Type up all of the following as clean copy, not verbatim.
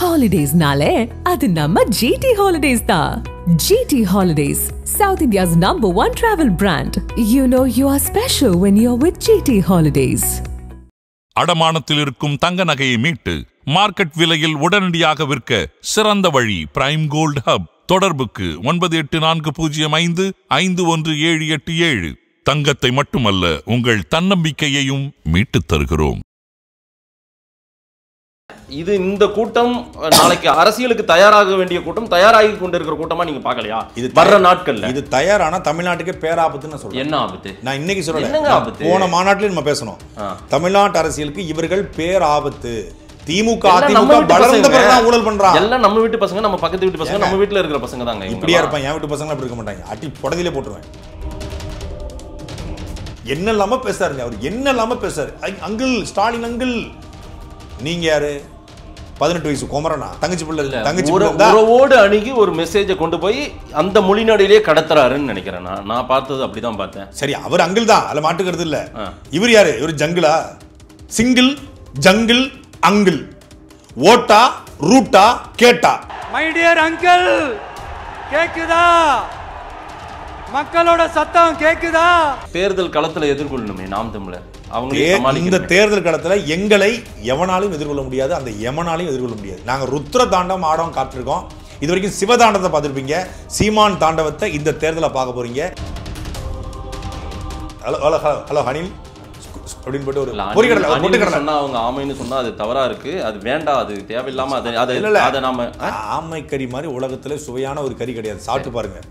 Holidays-nale, adu namma GT Holidays da. GT Holidays, South India's #1 travel brand. You know you are special when you're with GT Holidays. அடமானத்தில் இருக்கும் தங்க நகையை மீட்டு market விலையில் உடனடியாக விற்க சிறந்த வழி பிரைம் கோல்ட் ஹப். தொடர்புக்கு 9845551787. தங்கத்தை மட்டுமல்ல உங்கள் தன்னம்பிக்கையையும் மீட்டுத் தருகிறோம். இது இந்த கூட்டம் நாளைக்கு அரசியலுக்கு தயாராக வேண்டிய கூட்டம், தயாராகி கொண்டிருக்கிற கூட்டமா நீங்க பாக்கலையா? இது வர்ற நாட்கள்ல இது தயாரான தமிழ்நாட்டுக்கு பேராபத்துன்னு சொல்றேன். என்ன ஆபத்து? நான் இன்னைக்கு சொல்றேன். போன மாநாட்டில நம்ம பேசணும். தமிழ்நாட்டு அரசியலுக்கு இவர்கள் பேராபத்து. திமுக அதிமுக வளர்ந்த பிறகுதான் ஊழல் பண்றாங்க. எல்லாம் நம்ம வீட்டு பசங்க, நம்ம பக்கத்து வீட்டு பசங்க, நம்ம வீட்டுல இருக்கிற பசங்க தாங்க. இப்படியா இருப்பான்? என் வீட்டு பசங்க அப்படி இருக்க மாட்டாங்க. அட்டி புடதிலே போட்டுருவேன். என்னெல்லாம பேசாருங்க அவர், என்னெல்லாம பேசாரு. அங்கிள் ஸ்டாலின் அங்கிள், நீங்க யாரு? 18 வயசு குமரனா? தங்கச்சி பிள்ளை இல்ல, தங்கச்சி உறவோடு அணுகி ஒரு மெசேஜை கொண்டு போய் அந்த மொழிநாடிலேயே கடத்துறாருன்னு நினைக்கிறேன். நான் பார்த்தது அப்படிதான் பார்த்தேன். சரி, அவர் அங்கிள் தான், அதுல மாட்டுக்கிறது இல்ல. இவர் யாரு? இவர் ஜங்கிளா? சிங்கிள் ஜங்கிள் அங்கிள், ஓட்டா ரூட்டா கேட்டா? மை டியர் அங்கிள், கேக்குதா? மக்களோட சத்தம் கேக்குதா? தேர்தல் களத்துல எதிர்கொள்ளணுமே நாம் தமிழர். இந்த தேர்தல் களத்துல எங்களை எவனாலும் எதிர்கொள்ள முடியாது, அந்த எவனாலையும் எதிர்கொள்ள முடியாது. நாங்க ருத்ர தாண்டவம் ஆடவம் காட்டிருக்கோம். இது வரைக்கும் சிவதாண்டவத்தை பார்த்திருப்பீங்க. சீமான் தாண்டவத்தை இந்த தேர்தலை பார்க்க போறீங்க. ஹலோ ஹலோ ஹலோ அனில் அப்படின்னு போட்டு ஒரு பொறிக்கடலை சொன்னா அவங்க ஆமைன்னு சொன்னா அது தவறா இருக்கு, அது வேண்டாம், அது தேவையில்லாம. அதை நாம ஆமை கறி மாதிரி உலகத்துல சுவையான ஒரு கறி கிடையாது. சாப்பிட்டு பாருங்க.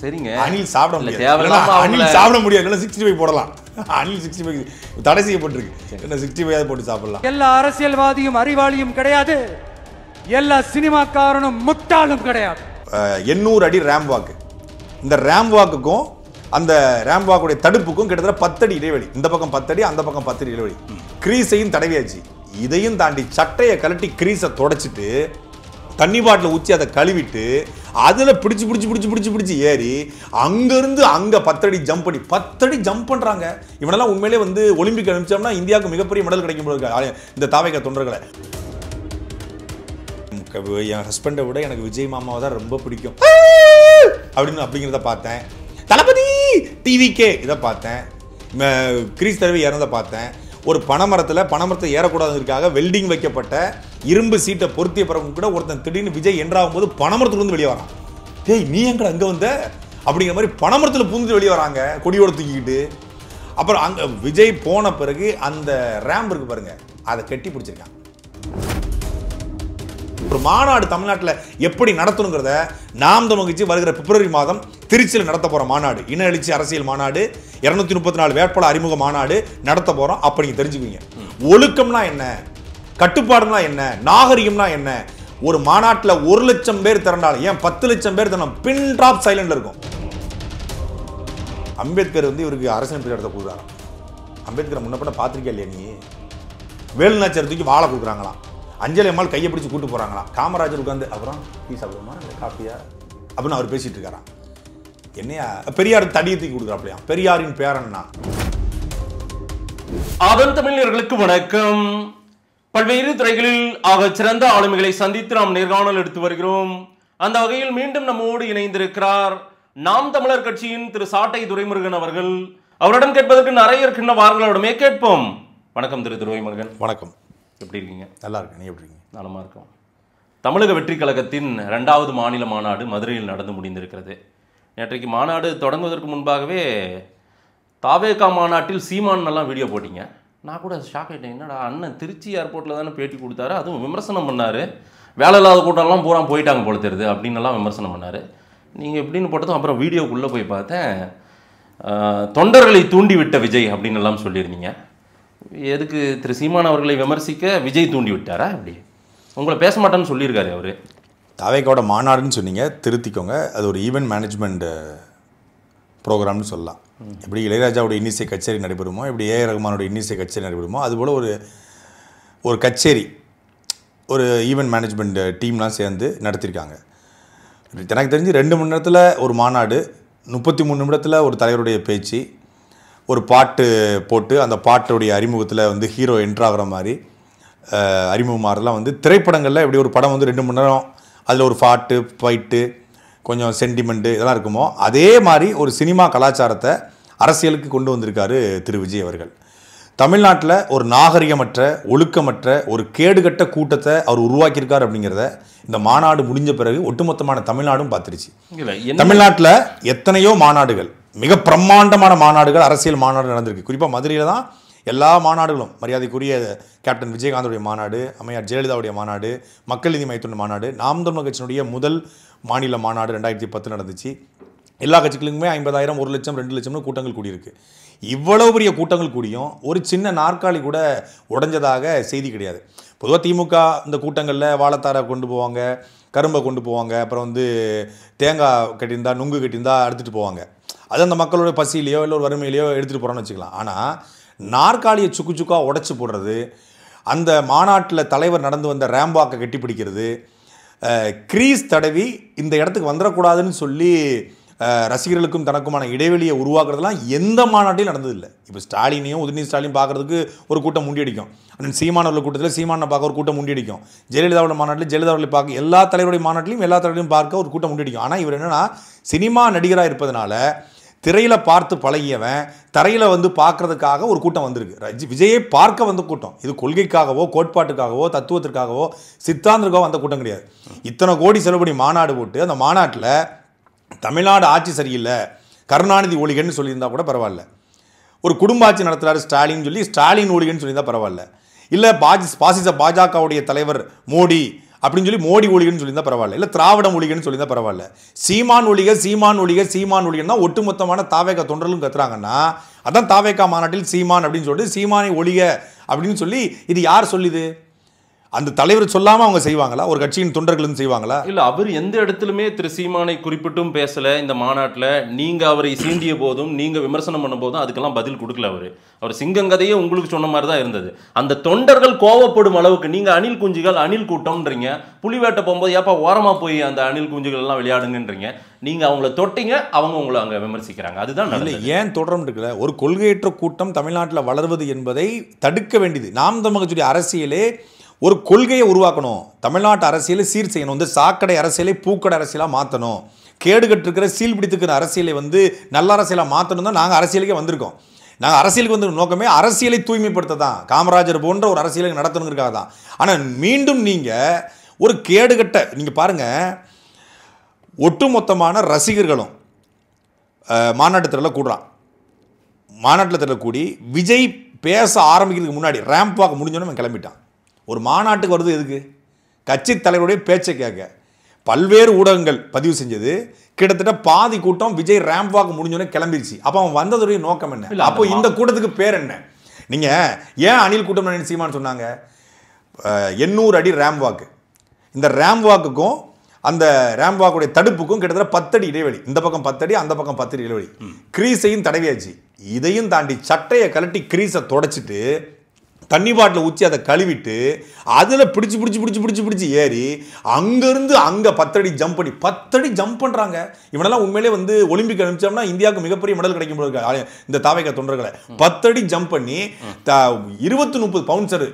சரிங்க, அணில் சாப்பிட முடியாது. அணில் சாப்பிட முடியாது. 65 போடலாம். அணில் 65 தடை செய்யப்பட்டிருக்கு. 65 போட்டு சாப்பிடலாம். எல்லா அரசியல்வாதியும் அறிவாளியும் கிடையாது, எல்லா சினிமாக்காரனும் முட்டாளும் கிடையாது. 800 அடி ரேம் வாக்கு. இந்த ரேம் வாக்குக்கும் அந்த ரேம் வாக்குடைய தடுப்புக்கும் கிட்டத்தட்ட 10 அடி இடைவெளி. இந்த பக்கம் 10 அடி, அந்த பக்கம் 10 அடி இடைவெளி. கிரீஸையும் தடவியாச்சு. இதையும் தாண்டி சட்டையை கழட்டி கிரீஸை தொடச்சிட்டு தண்ணி பாட்டில் ஊற்றி அதை கழுவிட்டு அதில் பிடிச்சி ஏறி அங்கேருந்து அங்கே 10 அடி ஜம்ப் பண்ணி 10 அடி ஜம்ப் பண்ணுறாங்க. இவனெல்லாம் உண்மையிலே வந்து ஒலிம்பிக் அனுப்பிச்சோம்னா இந்தியாவுக்கு மிகப்பெரிய மெடல் கிடைக்கும் இந்த தாவேக தொண்டர்களை. என் ஹஸ்பண்டை விட எனக்கு விஜய் மாமாவை தான் ரொம்ப பிடிக்கும் அப்படிங்கிறத பார்த்தேன். தளபதி டிவிகே இதை பார்த்தேன். கிரீஸ் தடவை இறந்த பார்த்தேன். ஒரு பனைமரத்தை ஏறக்கூடாதுக்காக வெல்டிங் வைக்கப்பட்ட இரும்பு சீட்டை பொருத்திய பிறகு கூட ஒருத்தன் திடீர்னு விஜய் என்றாகும் போது பனைமரத்துலேருந்து வெளியே வரான். டேய் நீ எங்க அங்கே வந்த அப்படிங்கிற மாதிரி பனைமரத்தில் பூந்து வெளியே வராங்க கொடியோடு தூக்கிக்கிட்டு. அப்புறம் அங்கே விஜய் போன பிறகு அந்த ரேம்ப் இருக்கு பாருங்க, அதை கட்டி பிடிச்சிருக்கான். ஒரு மாநாடு தமிழ்நாட்டில் எப்படி நடத்தணுங்கிறத நாம் தமிழ் கட்சி வருகிற பிப்ரவரி மாதம் திருச்சியில் நடத்த போகிற மாநாடு, இன எழுச்சி அரசியல் மாநாடு, 234 வேட்பாளர் அறிமுக மாநாடு நடத்த போகிறோம். அப்போ நீங்கள் தெரிஞ்சுக்குவீங்க ஒழுக்கம்னா என்ன, கட்டுப்பாடுனா என்ன, நாகரிகம்னா என்ன. ஒரு மாநாட்டில் 1 லட்சம் பேர் திரண்டாலும், ஏன் 10 லட்சம் பேர் திரண்டும், பின் ட்ராப் சைலண்ட்ல இருக்கும். அம்பேத்கர் வந்து இவருக்கு அரசியல் பீரியடத்தை கொடுக்குறாங்க. அம்பேத்கரை முன்னப்பட பார்த்துருக்கே இல்லையா நீ? வேலுநாச்சியார் தூக்கி வாழை கொடுக்குறாங்களாம். அஞ்சலி அம்மாள் கையை பிடிச்சி கூட்டு போறாங்களாம். காமராஜர் உட்காந்து அப்புறம் டீ சாப்பிடுமா இல்லை காஃபியா அப்படின்னு அவர் பேசிட்டு இருக்காராம். என்னையா பெரியார் தடியை தூக்கி கொடுக்குறாப்லையா? பெரியாரின் பேரன்னா. அதன் தமிழர்களுக்கு வணக்கம். பல்வேறு துறைகளில் ஆக சிறந்த ஆளுமைகளை சந்தித்து நாம் நேர்காணல் எடுத்து வருகிறோம். அந்த வகையில் மீண்டும் நம்மோடு இணைந்திருக்கிறார் நாம் தமிழர் கட்சியின் திரு சாட்டை துரைமுருகன் அவர்கள். அவரிடம் கேட்பதற்கு நிறைய இருக்கின்ற வாரங்களோடமே கேட்போம். வணக்கம் திரு துரைமுருகன். வணக்கம். எப்படி இருக்கீங்க? நல்லா இருக்கேன். நீ எப்படி இருக்கீங்க? நலமா இருக்கோம். தமிழக வெற்றி கழகத்தின் 2வது மாநில மாநாடு மதுரையில் நடந்து முடிந்திருக்கிறது. நேற்றைக்கு மாநாடு தொடங்குவதற்கு முன்பாகவே தாவேகா மாநாட்டில் சீமான் எல்லாம் வீடியோ போட்டிங்க. நான் கூட ஷாக் ஆகிட்டேன். என்னடா அண்ணன் திருச்சி ஏர்போர்ட்டில் தானே பேட்டி கொடுத்தாரு, அதுவும் விமர்சனம் பண்ணார். வேலை இல்லாத கூட்டம்லாம் பூரா போயிட்டாங்க போல தெரியுது அப்படின்னு எல்லாம் விமர்சனம் பண்ணார். நீங்கள் எப்படின்னு போட்டதும் அப்புறம் வீடியோக்குள்ளே போய் பார்த்தேன், தொண்டர்களை தூண்டிவிட்ட விஜய் அப்படின்னு எல்லாம் சொல்லியிருந்தீங்க. எதுக்கு திரு சீமான் அவர்களை விமர்சிக்க விஜய் தூண்டி விட்டாரா? அப்படி உங்களை பேச மாட்டேன்னு சொல்லியிருக்காரு அவர். தாவேக்காவோட மாநாடுன்னு சொன்னீங்க, திருத்திக்கோங்க. அது ஒரு ஈவெண்ட் மேனேஜ்மெண்ட் ப்ரோக்ராம்னு சொல்லலாம். எப்படி இளையராஜாவோட இன்னிசை கச்சேரி நடைபெறுமோ, எப்படி ஏ ரகுமானோட இன்னிசை கச்சேரி நடைபெறுமோ, அதுபோல் ஒரு கச்சேரி, ஒரு ஈவெண்ட் மேனேஜ்மெண்ட் டீம்லாம் சேர்ந்து நடத்தியிருக்காங்க. எனக்கு தெரிஞ்சு 2 மணி நேரத்தில் ஒரு மாநாடு, 33 நிமிடத்தில் ஒரு தலைவருடைய பேச்சு, ஒரு பாட்டு போட்டு அந்த பாட்டுடைய அறிமுகத்தில் வந்து ஹீரோ என்ட்ராகிற மாதிரி அறிமுகமாகலாம் வந்து திரைப்படங்களில் எப்படி ஒரு படம் வந்து 2 மணி நேரம் அதில் ஒரு பாட்டு ஃபைட்டு கொஞ்சம் சென்டிமெண்ட்டு இதெல்லாம் இருக்குமோ அதே மாதிரி ஒரு சினிமா கலாச்சாரத்தை அரசியலுக்கு கொண்டு வந்திருக்காரு திரு விஜய் அவர்கள். தமிழ்நாட்டில் ஒரு நாகரிகமற்ற ஒழுக்கமற்ற ஒரு கேடுகட்ட கூட்டத்தை அவர் உருவாக்கியிருக்கார் அப்படிங்கிறத இந்த மாநாடு முடிஞ்ச பிறகு ஒட்டுமொத்தமான தமிழ்நாடும் பார்த்துருச்சு. தமிழ்நாட்டில் எத்தனையோ மாநாடுகள், மிக பிரம்மாண்டமான மாநாடுகள், அரசியல் மாநாடு நடந்திருக்கு. குறிப்பாக மதுரையில் தான் எல்லா மாநாடுகளும், மரியாதைக்குரிய கேப்டன் விஜயகாந்தோடைய மாநாடு, அம்மையார் ஜெயலலிதாவுடைய மாநாடு, மக்கள் நீதி மையத்தினுடைய மாநாடு, நாம் தமிழர் கட்சியினுடைய முதல் மாநில மாநாடு 2010 நடந்துச்சு. எல்லா கட்சிகளுக்குமே 50,000 1 லட்சம் 2 லட்சம்னு கூட்டங்கள் கூடியிருக்கு. இவ்வளவு பெரிய கூட்டங்கள் கூடியும் ஒரு சின்ன நாற்காலி கூட உடைஞ்சதாக செய்தி கிடையாது. பொதுவாக திமுக இந்த கூட்டங்களில் வாழைத்தாரை கொண்டு போவாங்க, கரும்பை கொண்டு போவாங்க, அப்புறம் வந்து தேங்காய் கட்டியிருந்தா நுங்கு கட்டியிருந்தா எடுத்துகிட்டு போவாங்க. அது அந்த மக்களோட பசியிலையோ இல்லை ஒரு வறுமையிலையோ எடுத்துகிட்டு போகிறோன்னு வச்சுக்கலாம். ஆனால் நாற்காலியை சுக்கு சுக்காக உடைச்சி போடுறது, அந்த மாநாட்டில் தலைவர் நடந்து வந்த ரேம்பாக்கை கட்டி பிடிக்கிறது, கிரீஸ் தடவி இந்த இடத்துக்கு வந்துடக்கூடாதுன்னு சொல்லி ரசிகர்களுக்கும் தனக்குமான இடைவெளியை உருவாக்குறதுலாம் எந்த மாநாட்டிலும் நடந்ததில்லை. இப்போ ஸ்டாலினையும் உதயநிதி ஸ்டாலின் பார்க்குறதுக்கு ஒரு கூட்டம் முண்டியடிக்கும், அண்ணன் சீமானவர்கள் கூட்டத்தில் சீமானை பார்க்க ஒரு கூட்டம் முண்டியடிக்கும், ஜெயலலிதாவோட மாநாட்டில் ஜெயலலிதாவர்களை பார்க்க, எல்லா தலைவருடைய மாநாட்டிலையும் எல்லா தலைவரையும் பார்க்க ஒரு கூட்டம் முண்டியடிக்கும். ஆனால் இவர் என்னென்னா சினிமா நடிகராக இருப்பதனால திரையில் பார்த்து பழகியவன் தரையில் வந்து பார்க்குறதுக்காக ஒரு கூட்டம் வந்திருக்கு. விஜயை பார்க்க வந்த கூட்டம் இது கொள்கைக்காகவோ கோட்பாட்டுக்காகவோ தத்துவத்திற்காகவோ சித்தாந்தத்துக்காகவோ வந்த கூட்டம் கிடையாது. இத்தனை கோடி செலவுபடி மாநாடு போட்டு அந்த மாநாட்டில் தமிழ்நாடு ஆட்சி சரியில்லை, கருணாநிதி ஒழிகன்னு சொல்லியிருந்தா கூட பரவாயில்ல, ஒரு குடும்ப ஆட்சி நடத்துகிறாரு ஸ்டாலின் சொல்லி ஸ்டாலின் ஒழிகன்னு சொல்லியிருந்தா பரவாயில்ல, இல்லை பாஜகவுடைய தலைவர் மோடி அப்படின்னு சொல்லி மோடி ஒழிகன்னு சொல்லியிருந்தா பரவாயில்ல, இல்லை திராவிடம் ஒழிகன்னு சொல்லியிருந்தா பரவாயில்ல, சீமான் ஒழிக சீமான் ஒழிக சீமான் ஒழிகன்னா ஒட்டுமொத்தமான தாவேகா தொண்டர்களும் கத்துறாங்கன்னா அதான் தாவேகா மாநாட்டில் சீமான் அப்படின்னு சொல்லிட்டு சீமானை ஒழிக அப்படின்னு சொல்லி இது யார் சொல்லுது? அந்த தலைவர் சொல்லாமல் அவங்க செய்வாங்களா? ஒரு கட்சியின் தொண்டர்களும் செய்வாங்களா? இல்லை, அவர் எந்த இடத்துலையுமே திரு சீமானை குறிப்பிட்டும் பேசலை. இந்த மாநாட்டில் நீங்கள் அவரை சீண்டிய போதும் நீங்கள் விமர்சனம் பண்ணும் போதும் அதுக்கெல்லாம் பதில் கொடுக்கல. அவர் சிங்கங்கதையே உங்களுக்கு சொன்ன மாதிரி தான் இருந்தது. அந்த தொண்டர்கள் கோவப்படும் அளவுக்கு நீங்கள் அணில் குஞ்சுகள் அணில் கூட்டம்ன்றீங்க, புலிவேட்டை போகும்போது ஏப்பா ஓரமாக போய் அந்த அணில் குஞ்சுகள் எல்லாம் விளையாடுங்கன்றீங்க. நீங்கள் அவங்கள தொட்டிங்க, அவங்க உங்களை அங்கே விமர்சிக்கிறாங்க. அதுதான் இல்லை, ஏன் தொடரும் இருக்குல்ல. ஒரு கொள்கையற்ற கூட்டம் தமிழ்நாட்டில் வளர்வது என்பதை தடுக்க வேண்டியது நாம் தமிழர் கட்சியுடைய அரசியலே ஒரு கொள்கையை உருவாக்கணும். தமிழ்நாட்டு அரசியலை சீர் செய்யணும். வந்து சாக்கடை அரசியலை பூக்கடை அரசியலாக மாற்றணும். கேடுகட்டிருக்கிற சீல் பிடித்துக்கிற அரசியலை வந்து நல்ல அரசியலாக மாற்றணும் தான் நாங்கள் அரசியலுக்கே வந்திருக்கோம். நாங்கள் அரசியலுக்கு வந்து நோக்கமே அரசியலை தூய்மைப்படுத்த தான், காமராஜர் போன்ற ஒரு அரசியலை நடத்தணுங்கிறதுக்காக தான். ஆனால் மீண்டும் நீங்கள் ஒரு கேடுகட்ட நீங்கள் பாருங்கள், ஒட்டுமொத்தமான ரசிகர்களும் மாநாட்டு திரளில் கூடுறான். மாநாட்டில் திரள கூடி விஜய் பேச ஆரம்பிக்கிறதுக்கு முன்னாடி ரேம்ப் வாக் முடிஞ்சோன்னு கிளம்பிட்டான். ஒரு மாநாட்டுக்கு வருது எதுக்கு? கட்சி தலைவருடைய பேச்சை கேட்க. பல்வேறு ஊடகங்கள் பதிவு செஞ்சது, கிட்டத்தட்ட பாதி கூட்டம் விஜய் ரேம்ப் வாக் முடிஞ்சோன்னே கிளம்பிடுச்சு. அப்போ அவன் வந்ததுடைய நோக்கம் என்ன? அப்போ இந்த கூட்டத்துக்கு பேர் என்ன? நீங்கள் ஏன் அணில் கூட்டம் சீமான்னு சொன்னாங்க? 800 அடி ரேம்ப் வாக்கு. இந்த ரேம்ப் வாக்குக்கும் அந்த ரேம்ப் வாக்குடைய தடுப்புக்கும் கிட்டத்தட்ட 10 அடி இடைவெளி. இந்த பக்கம் 10 அடி, அந்த பக்கம் 10 அடி இடைவெளி. கிரீஸையும் தடவியாச்சு. இதையும் தாண்டி சட்டையை கழட்டி கிரீஸை தொடச்சிட்டு தண்ணி பாட்டில் ஊற்றி அதை கழுவிட்டு அதில் பிடிச்சி ஏறி அங்கேருந்து அங்கே 10 அடி ஜம்ப் பண்ணி 10 அடி ஜம்ப் பண்ணுறாங்க. இவனெல்லாம் உண்மையிலே வந்து ஒலிம்பிக் அனுப்பிச்சோம்னா இந்தியாவுக்கு மிகப்பெரிய மெடல் கிடைக்கும் போது இந்த தாவேகா தொண்டர்களை 10 அடி ஜம்ப் பண்ணி 20-30 பவுன்சரு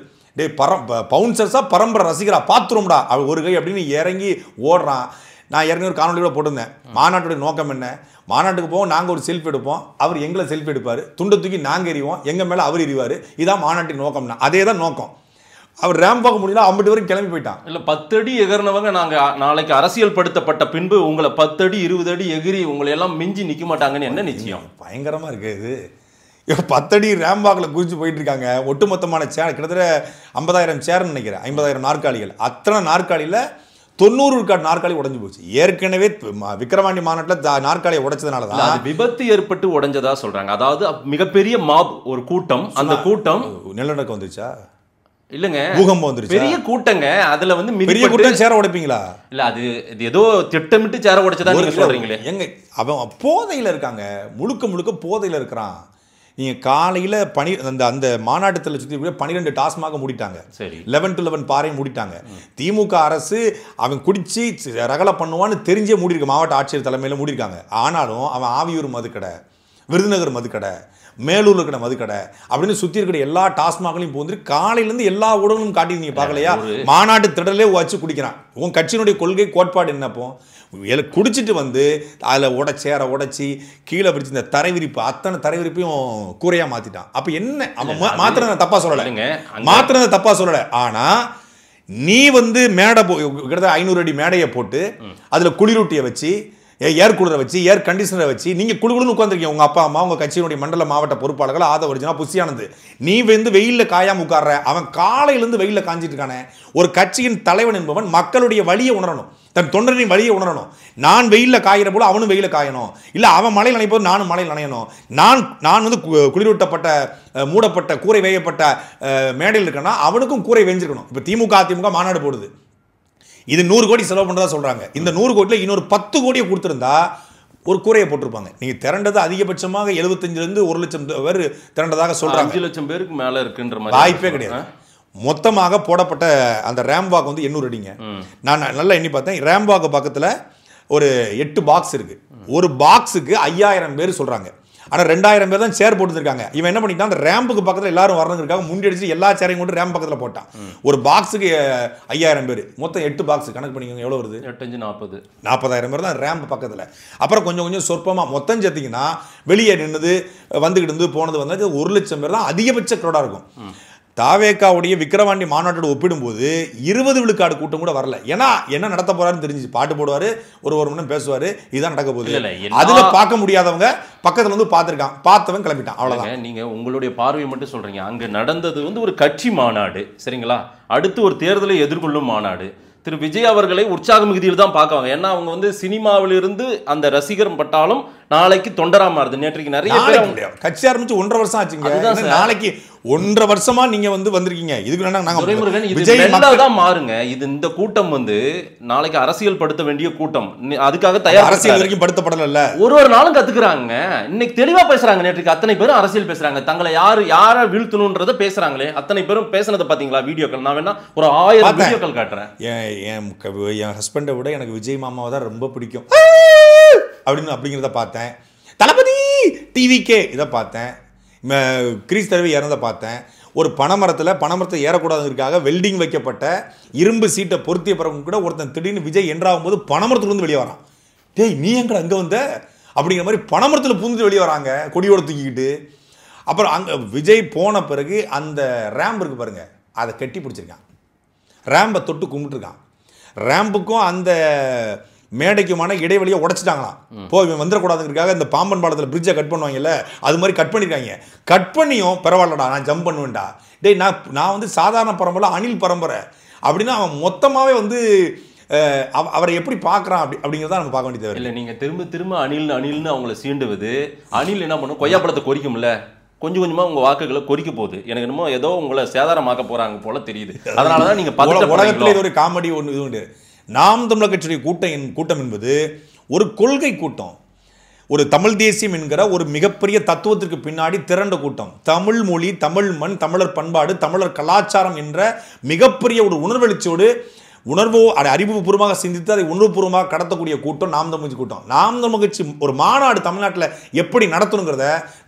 பவுன்சர்ஸா பரம்பரை ரசிகரா பாத்துரும்டா ஒரு கை அப்படின்னு இறங்கி ஓடுறான். நான் ஏற்கனவே ஒரு காணொலியோட போட்டிருந்தேன். மாநாட்டுடைய நோக்கம் என்ன? மாநாட்டுக்கு போவோம், நாங்கள் ஒரு செல்ஃபி எடுப்போம், அவர் எங்களை செல்ஃபி எடுப்பார், துண்டை தூக்கி நாங்கள் எறிவோம், எங்கள் மேலே அவர் எறிவார். இதான் மாநாட்டின் நோக்கம்னா அதே தான் நோக்கம். அவர் ரேம்ப் பார்க்க முடியல, 50 வரைக்கும் கிளம்பி போயிட்டான். இல்லை, 10 அடி எகர்னவங்க நாங்கள் நாளைக்கு அரசியல் படுத்தப்பட்ட பின்பு உங்களை 10 அடி 20 அடி எகிரி உங்களை எல்லாம் மிஞ்சி நிற்க மாட்டாங்கன்னு என்ன நிச்சயம்? பயங்கரமாக இருக்குது இது. 10 அடி ரேம்பாக்கில் குறித்து போயிட்டு இருக்காங்க. ஒட்டுமொத்தமான சேர் கிட்டத்தட்ட 50,000 சேர்ன்னு நினைக்கிறேன், 50,000 நாற்காலிகள். அத்தனை நாற்காலியில் 90 விழுக்காடு நாற்காலி உடஞ்சு போச்சு. ஏற்கனவே விக்கிரவாண்டி மாநாட்டில் நாற்காலியை உடைச்சதுனால தான் விபத்து ஏற்பட்டு உடைஞ்சதா சொல்றாங்க. அதாவது மிகப்பெரிய மாப், ஒரு கூட்டம், அந்த கூட்டம் நிலநடுக்கம் வந்துச்சா? இல்லங்க, பூகம்பம் வந்துருச்சு. பெரிய கூட்டங்க. அதுல வந்து பெரிய கூட்டம் சேர உடைப்பீங்களா? இல்ல, அது ஏதோ திட்டமிட்டு சேர உடைச்சதா நீங்க சொல்றீங்களே. எங்க அவன் போதையில இருக்காங்க, முழுக்க போதையில இருக்கிறான். நீங்கள் காலையில் அந்த மாநாட்டத்தில் சுற்றி 12 டாஸ்மாக மூடிட்டாங்க. சரி, 11 to 11 பாறையும் மூடிட்டாங்க. திமுக அரசு அவன் குடிச்சு ரகலை பண்ணுவான்னு தெரிஞ்சே மூடிருக்கு. மாவட்ட ஆட்சியர் தலைமையில் மூடிருக்காங்க. ஆனாலும் அவன் ஆவியூர் மதுக்கடை, விருதுநகர் மதுக்கடை, மேலூர்ல இருக்கிற மதுக்கடை அப்படின்னு சுற்றி இருக்கிற எல்லா டாஸ்மாகளையும் போந்து காலையிலேருந்து எல்லா ஊடகங்களும் காட்டி நீங்கள் பார்க்கலையா? மாநாட்டு திடலே வச்சு குடிக்கிறான். உன் கட்சியினுடைய கொள்கை கோட்பாடு என்னப்போ? குடிச்சிட்டு வந்து அதில் சேரை உடைச்சி கீழே பிடிச்சி இந்த தரை விரிப்பு அத்தனை தரை விரிப்பையும் கூரையாக மாற்றிட்டான். அப்போ என்ன அவன் மாத்திரம் தப்பாக சொல்லலைங்க, மாத்திரம் தப்பாக சொல்லலை. ஆனால் நீ வந்து மேடை கிட்டத்தட்ட 500 அடி மேடையை போட்டு அதில் குளிரூட்டியை வச்சு ஏர் கூலரை வச்சு ஏர் கண்டிஷனரை வச்சு நீங்கள் குழுன்னு உட்காந்துருக்கீங்க. உங்கள் அப்பா அம்மா உங்கள் கட்சியினுடைய மண்டல மாவட்ட பொறுப்பாளர்கள் ஆதவர்ஜனா புசியானது. நீ வந்து வெயிலில் காயாம உட்கார்ற, அவன் காலையிலேருந்து வெயிலில் காஞ்சிட்டு இருக்கானே. ஒரு கட்சியின் தலைவன் என்பவன் மக்களுடைய வழியை உணரணும், தன் தொண்டரின் வழியை உணரணும். நான் வெயிலில் காயிற போல அவனும் வெயிலில் காயணும், இல்லை அவன் மழையில் நனைப்போது நானும் மழையில் நனையணும். நான் வந்து குளிரூட்டப்பட்ட மூடப்பட்ட கூரை வேயப்பட்ட மேடையில் இருக்கேன்னா அவனுக்கும் கூரை வேஞ்சிருக்கணும். இப்போ திமுக அதிமுக மாநாடு போடுது, இது 100 கோடி செலவு பண்ணுறதா சொல்கிறாங்க. இந்த 100 கோடியில் இன்னொரு 10 கோடியை கொடுத்துருந்தா ஒரு கூரையை போட்டிருப்பாங்க. நீங்கள் திரண்டது அதிகபட்சமாக 75லேருந்து 1 லட்சம் பேர் திரண்டதாக சொல்கிறாங்க. 5 லட்சம் பேருக்கு மேலே இருக்குன்ற மாதிரி வாய்ப்பே கிடையாது. மொத்தமாக போடப்பட்ட அந்த ரேம்பாக் வந்து 800 அடிங்க. நான் நல்லா எண்ணி பார்த்தேன். ரேம்பாக் பக்கத்தில் ஒரு 8 பாக்ஸ் இருக்குது. ஒரு பாக்ஸுக்கு 5000 பேர் சொல்கிறாங்க. ஆனால் 2000 பேர் தான் சேர் போட்டுருக்காங்க. இவன் என்ன பண்ணிட்டான், அந்த ரேம்புக்கு பக்கத்தில் எல்லாரும் வரணுங்கிறதுக்காக முண்டி அடிச்சு எல்லா சேரையும் கொண்டு ரேம்ப் பக்கத்தில் போட்டான். ஒரு பாக்ஸுக்கு 5000 பேர், மொத்தம் 8 பாக்ஸ் கணக்கு பண்ணிக்கோங்க எவ்வளோ வருது? 8 40,000 பேர் தான் ரேம்ப் பக்கத்தில். அப்புறம் கொஞ்சம் கொஞ்சம் சொற்பமாக மொத்தம் சேர்த்திங்கன்னா வெளியே நின்றுது வந்துக்கிட்டு இருந்து போனது வந்து 1 லட்சம் பேர் தான் அதிகபட்ச க்ரௌடாக இருக்கும். தாவேக்காவுடைய விக்கிரவாண்டி மாநாட்டோடு ஒப்பிடும்போது 20 விழுக்காடு கூட்டம் கூட வரல. ஏன்னா என்ன நடத்த போறாருன்னு தெரிஞ்சு பாட்டு போடுவார், ஒரு மணி நேரம் பேசுவார், இதுதான் நடக்க போகுது. அதுல பார்க்க முடியாதவங்க பக்கத்துல வந்து பார்த்துருக்கான், பார்த்தவன் கிளம்பிட்டான், அவ்வளவுதான். நீங்க உங்களுடைய பார்வையை மட்டும் சொல்றீங்க. அங்க நடந்தது வந்து ஒரு கட்சி மாநாடு, சரிங்களா? அடுத்து ஒரு தேர்தலை எதிர்கொள்ளும் மாநாடு. திரு விஜய் அவர்களை உற்சாக மிகுதியில் தான் பார்க்குவாங்க. ஏன்னா அவங்க வந்து சினிமாவிலிருந்து அந்த ரசிகர் பட்டாலும் நாளைக்கு தொண்டரா மாறுது. நேற்றைக்கு நிறைய பேர் கட்சி ஆரம்பிச்சு 1.5 வருஷம் ஆச்சுங்க. நாளைக்கு 1.5 வருஷமா நீங்க வந்து வந்திருக்கீங்க. இதுக்கு தான் மாறுங்க. இது இந்த கூட்டம் வந்து நாளைக்கு அரசியல் படுத்த வேண்டிய கூட்டம். அதுக்காக தயார் அரசியல் வரைக்கும் படுத்தப்படல. ஒரு நாளும் கத்துக்கிறாங்க. இன்னைக்கு தெளிவா பேசுறாங்க. நேற்றுக்கு அத்தனை பேரும் அரசியல் பேசுறாங்க. தங்களை யாரை வீழ்த்தணும்ன்றத பேசுறாங்களே. அத்தனை பேரும் பேசுனதை பாத்தீங்களா வீடியோக்கள்? நான் வேணா ஒரு 1000 வீடியோக்கள் காட்டுறேன். என் ஹஸ்பண்டை விட எனக்கு விஜய் மாமாவை தான் ரொம்ப பிடிக்கும் அப்படிங்கிறத பார்த்தேன். தளபதி டிவிக்கே இதை பார்த்தேன். கிரீஸ் தடவை இறந்த பார்த்தேன். ஒரு பனைமரத்தை ஏறக்கூடாதுங்கிறதுக்காக வெல்டிங் வைக்கப்பட்ட இரும்பு சீட்டை பொருத்திய பிறகு கூட ஒருத்தன் திடீர்னு விஜய் என்றாகும் போது பனைமரத்துலேருந்து வெளியே வரான். டேய் நீ எங்கடா அங்கே வந்த அப்படிங்கிற மாதிரி பனைமரத்தில் பூந்துட்டு வெளியே வராங்க கொடியோட தூக்கிக்கிட்டு. அப்புறம் அங்கே விஜய் போன பிறகு அந்த ரேம்ப் இருக்கு பாருங்க, அதை கட்டி பிடிச்சிருக்கான். ரேம்பை தொட்டு கும்பிட்டுருக்கான். ரேம்புக்கும் அந்த மேடைக்குமான இடைவெளியை உடைச்சிட்டாங்களாம். இவன் வந்துடக்கூடாதுங்கிறதுக்காக இந்த பாம்பன் பாலத்தில் பிரிட்ஜை கட் பண்ணுவாங்கல்ல, அது மாதிரி கட் பண்ணியிருக்காங்க. கட் பண்ணியும் பரவாயில்லடா நான் ஜம்ப் பண்ணுவேன்டா. டேய் நான் வந்து சாதாரண பரம்பரை அணில் பரம்பரை அப்படின்னா அவன் மொத்தமாகவே வந்து அவரை எப்படி பார்க்குறான் அப்படிங்கிறத நம்ம பார்க்க வேண்டியது இல்லை. நீங்கள் திரும்ப அணில்னு அவங்கள சீண்டுவது. அணில் என்ன பண்ணும், கொய்யாப்பழத்தை கொறிக்கும்ல, கொஞ்சம் கொஞ்சமாக உங்கள் வாக்குகளை கொறிக்க போகுது. எனக்கு என்னமோ ஏதோ உங்களை சேதாரமாக்க போகிறாங்க போல தெரியுது. அதனால தான் நீங்கள் உலகத்தில் இது ஒரு காமெடி ஒன்று இது உண்டு. நாம் தமிழர் கட்சியுடைய கூட்டம் என்பது ஒரு கொள்கை கூட்டம், ஒரு தமிழ் தேசியம் என்கிற ஒரு மிகப்பெரிய தத்துவத்திற்கு பின்னாடி திரண்ட கூட்டம். தமிழ் மொழி, தமிழ் மண், தமிழர் பண்பாடு, தமிழர் கலாச்சாரம் என்ற மிகப்பெரிய ஒரு உணர்வெளிச்சோடு அறிவுபூர்வமாக சிந்தித்து அதை உணர்வுபூர்வமாக கடத்தக்கூடிய கூட்டம் நாம் தமிழ் கட்சி கூட்டம். நாம் தமிழ் கட்சி ஒரு மாநாடு தமிழ்நாட்டில் எப்படி நடத்தணுங்கிறத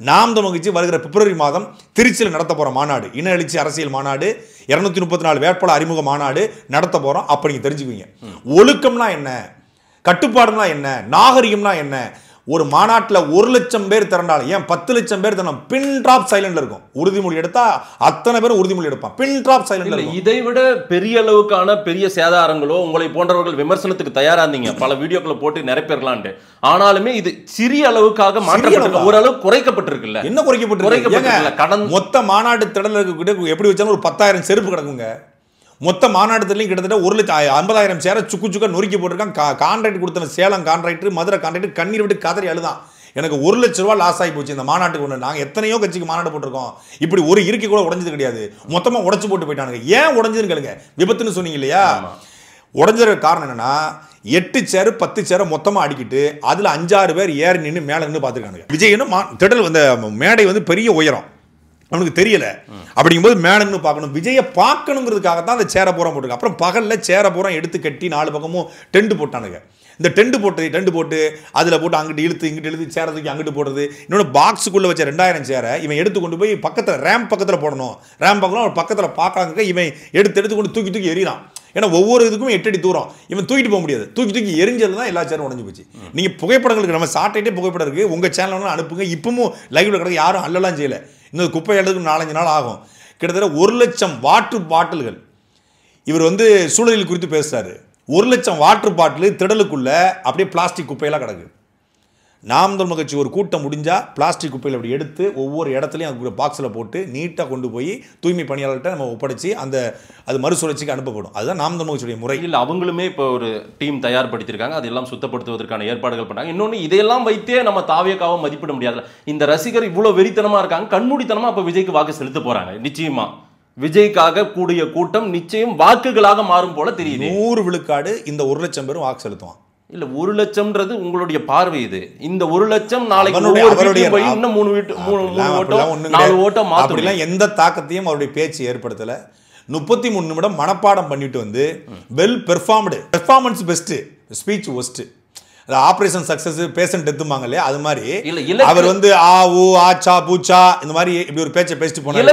நாம் தமிழ் கட்சி வருகிற பிப்ரவரி மாதம் திருச்சியில் நடத்த போகிற மாநாடு, இன எழுச்சி அரசியல் மாநாடு, 234 வேட்பாளர் அறிமுக மாநாடு நடத்த போகிறோம். அப்போ நீங்கள் தெரிஞ்சுக்குவீங்க ஒழுக்கம்னா என்ன, கட்டுப்பாடுனா என்ன, நாகரிகம்னா என்ன. ஒரு மாநாட்டில் 1 லட்சம் பேர் திரண்டாலும், ஏன் 10 லட்சம் பேர் திரண்டும், பின் டிராப் சைலண்ட்ல இருக்கும். உறுதிமொழி எடுத்தா அத்தனை பேரும் உறுதிமொழி எடுப்பான், பின் டிராப் சைலண்ட்ல இருக்கும். இதை விட பெரிய அளவுக்கான பெரிய சேதாரங்களோ உங்களை போன்றவர்கள் விமர்சனத்துக்கு தயாரா இருந்தீங்க, பல வீடியோக்களை போட்டு நிரப்பிடலான்ட்டு. ஆனாலுமே இது சிறிய அளவுக்காக மாற்றப்பட்டு ஓரளவு குறைக்கப்பட்டிருக்குல்ல. என்ன குறைக்கப்பட்டிருக்கு? மொத்த மாநாட்டு திடல் எப்படி வச்சாலும் ஒரு 10,000 செருப்பு கிடக்குங்க. மொத்த மாநாட்டத்திலையும் கிட்டத்தட்ட 1,50,000 சேரை சுக்கு நொறுக்கி போட்டிருக்கான். கான்ட்ராக்ட் கொடுத்த சேலம் கான்ட்ராக்டர், மதுரை கான்ட்ராக்டர் கண்ணீர் விட்டு கதறி அழுதான். எனக்கு 1 லட்ச ரூபா லாஸ் ஆகி போச்சு இந்த மாநாட்டுக்கு. ஒன்று நாங்கள் எத்தனையோ கட்சிக்கு மாநாடு போட்டிருக்கோம், இப்படி ஒரு இருக்கை கூட உடஞ்சது கிடையாது. மொத்தமாக உடச்சு போட்டு போயிட்டானுங்க. ஏன் உடஞ்சதுன்னு கேளுங்க. விபத்துன்னு சொன்னீங்க இல்லையா, உடஞ்சதுக்கு காரணம் என்னன்னா 8 சேரு 10 சேரை மொத்தமாக அடிக்கிட்டு அதில் 5-6 பேர் ஏறி நின்று மேலே நின்று பார்த்துருக்கானுங்க. விஜயனும் திடல் வந்து மேடை வந்து பெரிய உயரம், அவனுக்கு தெரியல. அப்படிங்கும்போது மேனன்னு பார்க்கணும், விஜயை பார்க்கணுங்கிறதுக்காக தான் அந்த சேர பூரா போட்டுருக்கு. அப்புறம் பகலில் சேர பூரா எடுத்து கட்டி 4 பக்கமும் டென்ட் போட்டானுங்க. இந்த டென்ட் போட்டு அதில் போட்டு அங்கிட்டு இழுத்து சேரத்துக்கு அங்கிட்டு போடுறது. இன்னொன்று பாக்ஸுக்குள்ளே வச்ச 2000 சேரை இவன் எடுத்து கொண்டு போய் பக்கத்தில் ரேம்ப் பக்கத்தில் போடணும். ரேம்ப் பக்கம் ஒரு பக்கத்தில் பார்க்கலாங்க, இவன் எடுத்து கொண்டு தூக்கி எறிகிறான். ஏன்னா ஒவ்வொரு இதுக்கும் 8 அடி தூரம் இவன் தூக்கிட்டு போக முடியாது. தூக்கி எரிஞ்சது தான் எல்லா சேரும் உடஞ்சி போச்சு. நீங்கள் புகைப்படங்களுக்கு நம்ம சாட்டைட்டே புகைப்படம் இருக்குது, உங்கள் சேனல் அனுப்புங்க. இப்பவும் லைவ்ல கிடக்க யாரும் அல்லலாம் செய்யலை. இன்னும் குப்பை எழுதுக்கு 4-5 நாள் ஆகும். கிட்டத்தட்ட 1,00,000 வாட்டர் பாட்டில்கள். இவர் சூழலில் குறித்து பேசுறாரு. 1,00,000 வாட்டர் பாட்டில் திடலுக்குள்ள அப்படியே பிளாஸ்டிக் குப்பையெல்லாம் கிடக்கு. நாம் தமிழர் கட்சி ஒரு கூட்டம் முடிஞ்சா பிளாஸ்டிக் குப்பையில் அப்படி எடுத்து ஒவ்வொரு இடத்துலையும் அது பாக்ஸில் போட்டு நீட்டாக கொண்டு போய் தூய்மை பணியாளர்கிட்ட நம்ம ஒப்படைச்சி அது மறுசுழற்சிக்கு அனுப்பப்படும். அதுதான் நாம் தமிழர் கட்சியுடைய முறை. இல்லை, அவங்களுமே இப்போ ஒரு டீம் தயார்படுத்தியிருக்காங்க, அதெல்லாம் சுத்தப்படுத்துவதற்கான ஏற்பாடுகள் பண்ணாங்க. இன்னொன்று, இதையெல்லாம் வைத்தே நம்ம தாவேக்காவை மதிப்பிட முடியாது. இந்த ரசிகர் இவ்வளோ வெறித்தனமாக இருக்காங்க, கண்மூடித்தனமாக அப்போ விஜய்க்கு வாக்கு செலுத்த போகிறாங்க. நிச்சயமா விஜய்க்காக கூடிய கூட்டம் நிச்சயம் வாக்குகளாக மாறும் போல தெரியுது. 100 விழுக்காடு இந்த 1,00,000 பேரும் வாக்கு செலுத்துவான். இல்ல 1,00,000ன்றது உங்களுடைய பார்வை. இது இந்த 1,00,000 நாளைக்கு இன்னும் 4 ஓட்டம் அப்படிலாம் எந்த தாக்கத்தையும் அவருடைய பேச்சு ஏற்படுத்தல. 33 நிமிடம் மனப்பாடம் பண்ணிட்டு well performance best, speech worst. Operation success patient டெத்துமாங்க இல்லையா, அது மாதிரி அவர் ஆ ஊ ஆச்சா பூச்சா இந்த மாதிரி இப்படி ஒரு பேச்சை பேசிட்டு போனாங்க.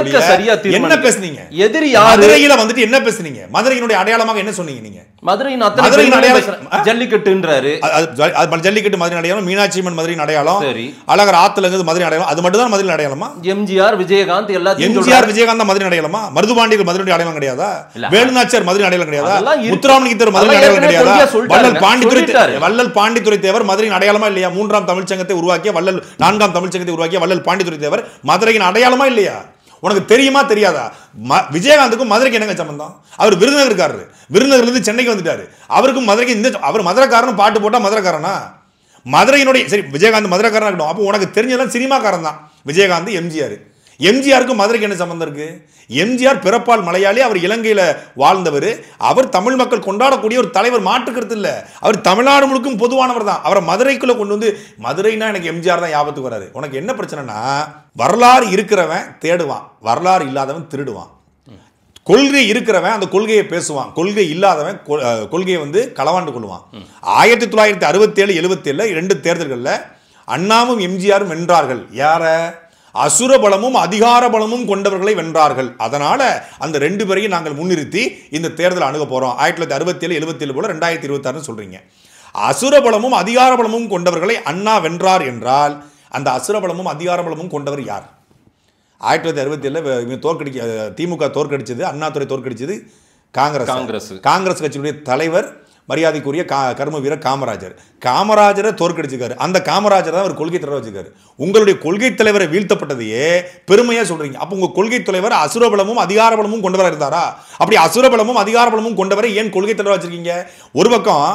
என்ன பேசுனீங்க? எதிரி மதுரையில என்ன பேசுனீங்க? மதுரையினுடைய அடையாளமாக என்ன சொன்னீங்க நீங்க? மதுரையின் ஜல்லிக்கட்டுன்றாரு. ஜல்லிக்கட்டு மதுரை அடையாளம், மீனாட்சி அம்மன் மதுரையின் அடையாளம், அழகர் ஆத்துலங்கிறது மதுரை அடையாளம். அது மட்டும் தான் மதுரை அடையாளமா? எம்ஜிஆர் விஜயகாந்த் எல்லாத்தையும் எம்ஜிஆர் விஜயகாந்த் மதுரை அடையாளமா? மருதுபாண்டியர் மதுரை அடையாளம் கிடையாதா? வேலுநாச்சியார் மதுரை அடையாளம் கிடையாதா? முத்துராமலிங்கத்தர் மதுரை அடையாளம் கிடையாதா? வள்ளல் பாண்டித்துரை தேவர் மதுரையின் அடையாளமா இல்லையா? 3ஆம் தமிழ்ச்சங்கத்தை உருவாக்கிய வள்ளல், 4ஆம் தமிழ்ச்சங்கத்தை உருவாக்கிய வள்ளல் பாண்டித்துரை தேவர் மதுரையின் அடையாளமா இல்லையா? உனக்கு தெரியுமா தெரியாதா? விஜயகாந்துக்கும் மதுரைக்கு என்னங்க சம்பந்தம்? அவர் விருதுநகர்காரரு, விருதுநகர்ல இருந்து சென்னைக்கு வந்துட்டாரு. அவருக்கும் மதுரைக்கு அவர் மதுரைக்காரன் பாட்டு போட்டா மதுரைக்காரனா? மதுரையினுடைய சரி, விஜயகாந்த் மதுரைக்காரனா இருக்கட்டும். அப்போ உனக்கு தெரிஞ்சதெல்லாம் சினிமாக்காரன் தான் விஜயகாந்த். எம்ஜிஆருக்கு மதுரைக்கு என்ன சம்பந்தம் இருக்கு? எம்ஜிஆர் பிறப்பால் மலையாளி, அவர் இலங்கையில் வாழ்ந்தவர். அவர் தமிழ் மக்கள் கொண்டாடக்கூடிய ஒரு தலைவர், மாற்றுக்கிறது இல்லை. அவர் தமிழ்நாடு முழுக்கும் பொதுவானவர் தான். அவரை மதுரைக்குள்ள கொண்டு மதுரைனா எனக்கு எம்ஜிஆர் தான் ஞாபகத்துக்கு வராது. உனக்கு என்ன பிரச்சனைனா, வரலாறு இருக்கிறவன் தேடுவான், வரலாறு இல்லாதவன் திருடுவான். கொள்கை இருக்கிறவன் அந்த கொள்கையை பேசுவான், கொள்கை இல்லாதவன் கொள்கையை களவாண்டு கொள்வான். 1967, 77 2 தேர்தல்களில் அண்ணாவும் எம்ஜிஆரும் வென்றார்கள். யார? அசுர பலமும் அதிகார பலமும் கொண்டவர்களை வென்றார்கள். அதனால அந்த 2 பேரையும் நாங்கள் முன்னிறுத்தி இந்த தேர்தல் அணுக போறோம். 1967, 77 போல 2026 சொல்றீங்க. அசுர பலமும் அதிகார பலமும் கொண்டவர்களை அண்ணா வென்றார் என்றால் அந்த அசுர பலமும் அதிகார பலமும் கொண்டவர் யார்? 1967 திமுக தோற்கடிச்சது, அண்ணாதுரை தோற்கடிச்சது காங்கிரஸ் கட்சியுடைய தலைவர் மரியாதைக்குரிய கர்ம வீரர் காமராஜரை தோற்கடிச்சிருக்காரு. அந்த காமராஜர் தான் அவர் கொள்கை தலைவர் வச்சிருக்காரு. உங்களுடைய கொள்கை தலைவரை வீழ்த்தப்பட்டதையே பெருமையா சொல்றீங்க. அப்ப உங்க கொள்கை தலைவர் அசுரபலமும் அதிகாரபலமும் கொண்டவராக இருந்தாரா? அப்படி அசுரபலமும் அதிகாரபலமும் கொண்டவரை ஏன் கொள்கை தலைவர் வச்சிருக்கீங்க? ஒரு பக்கம்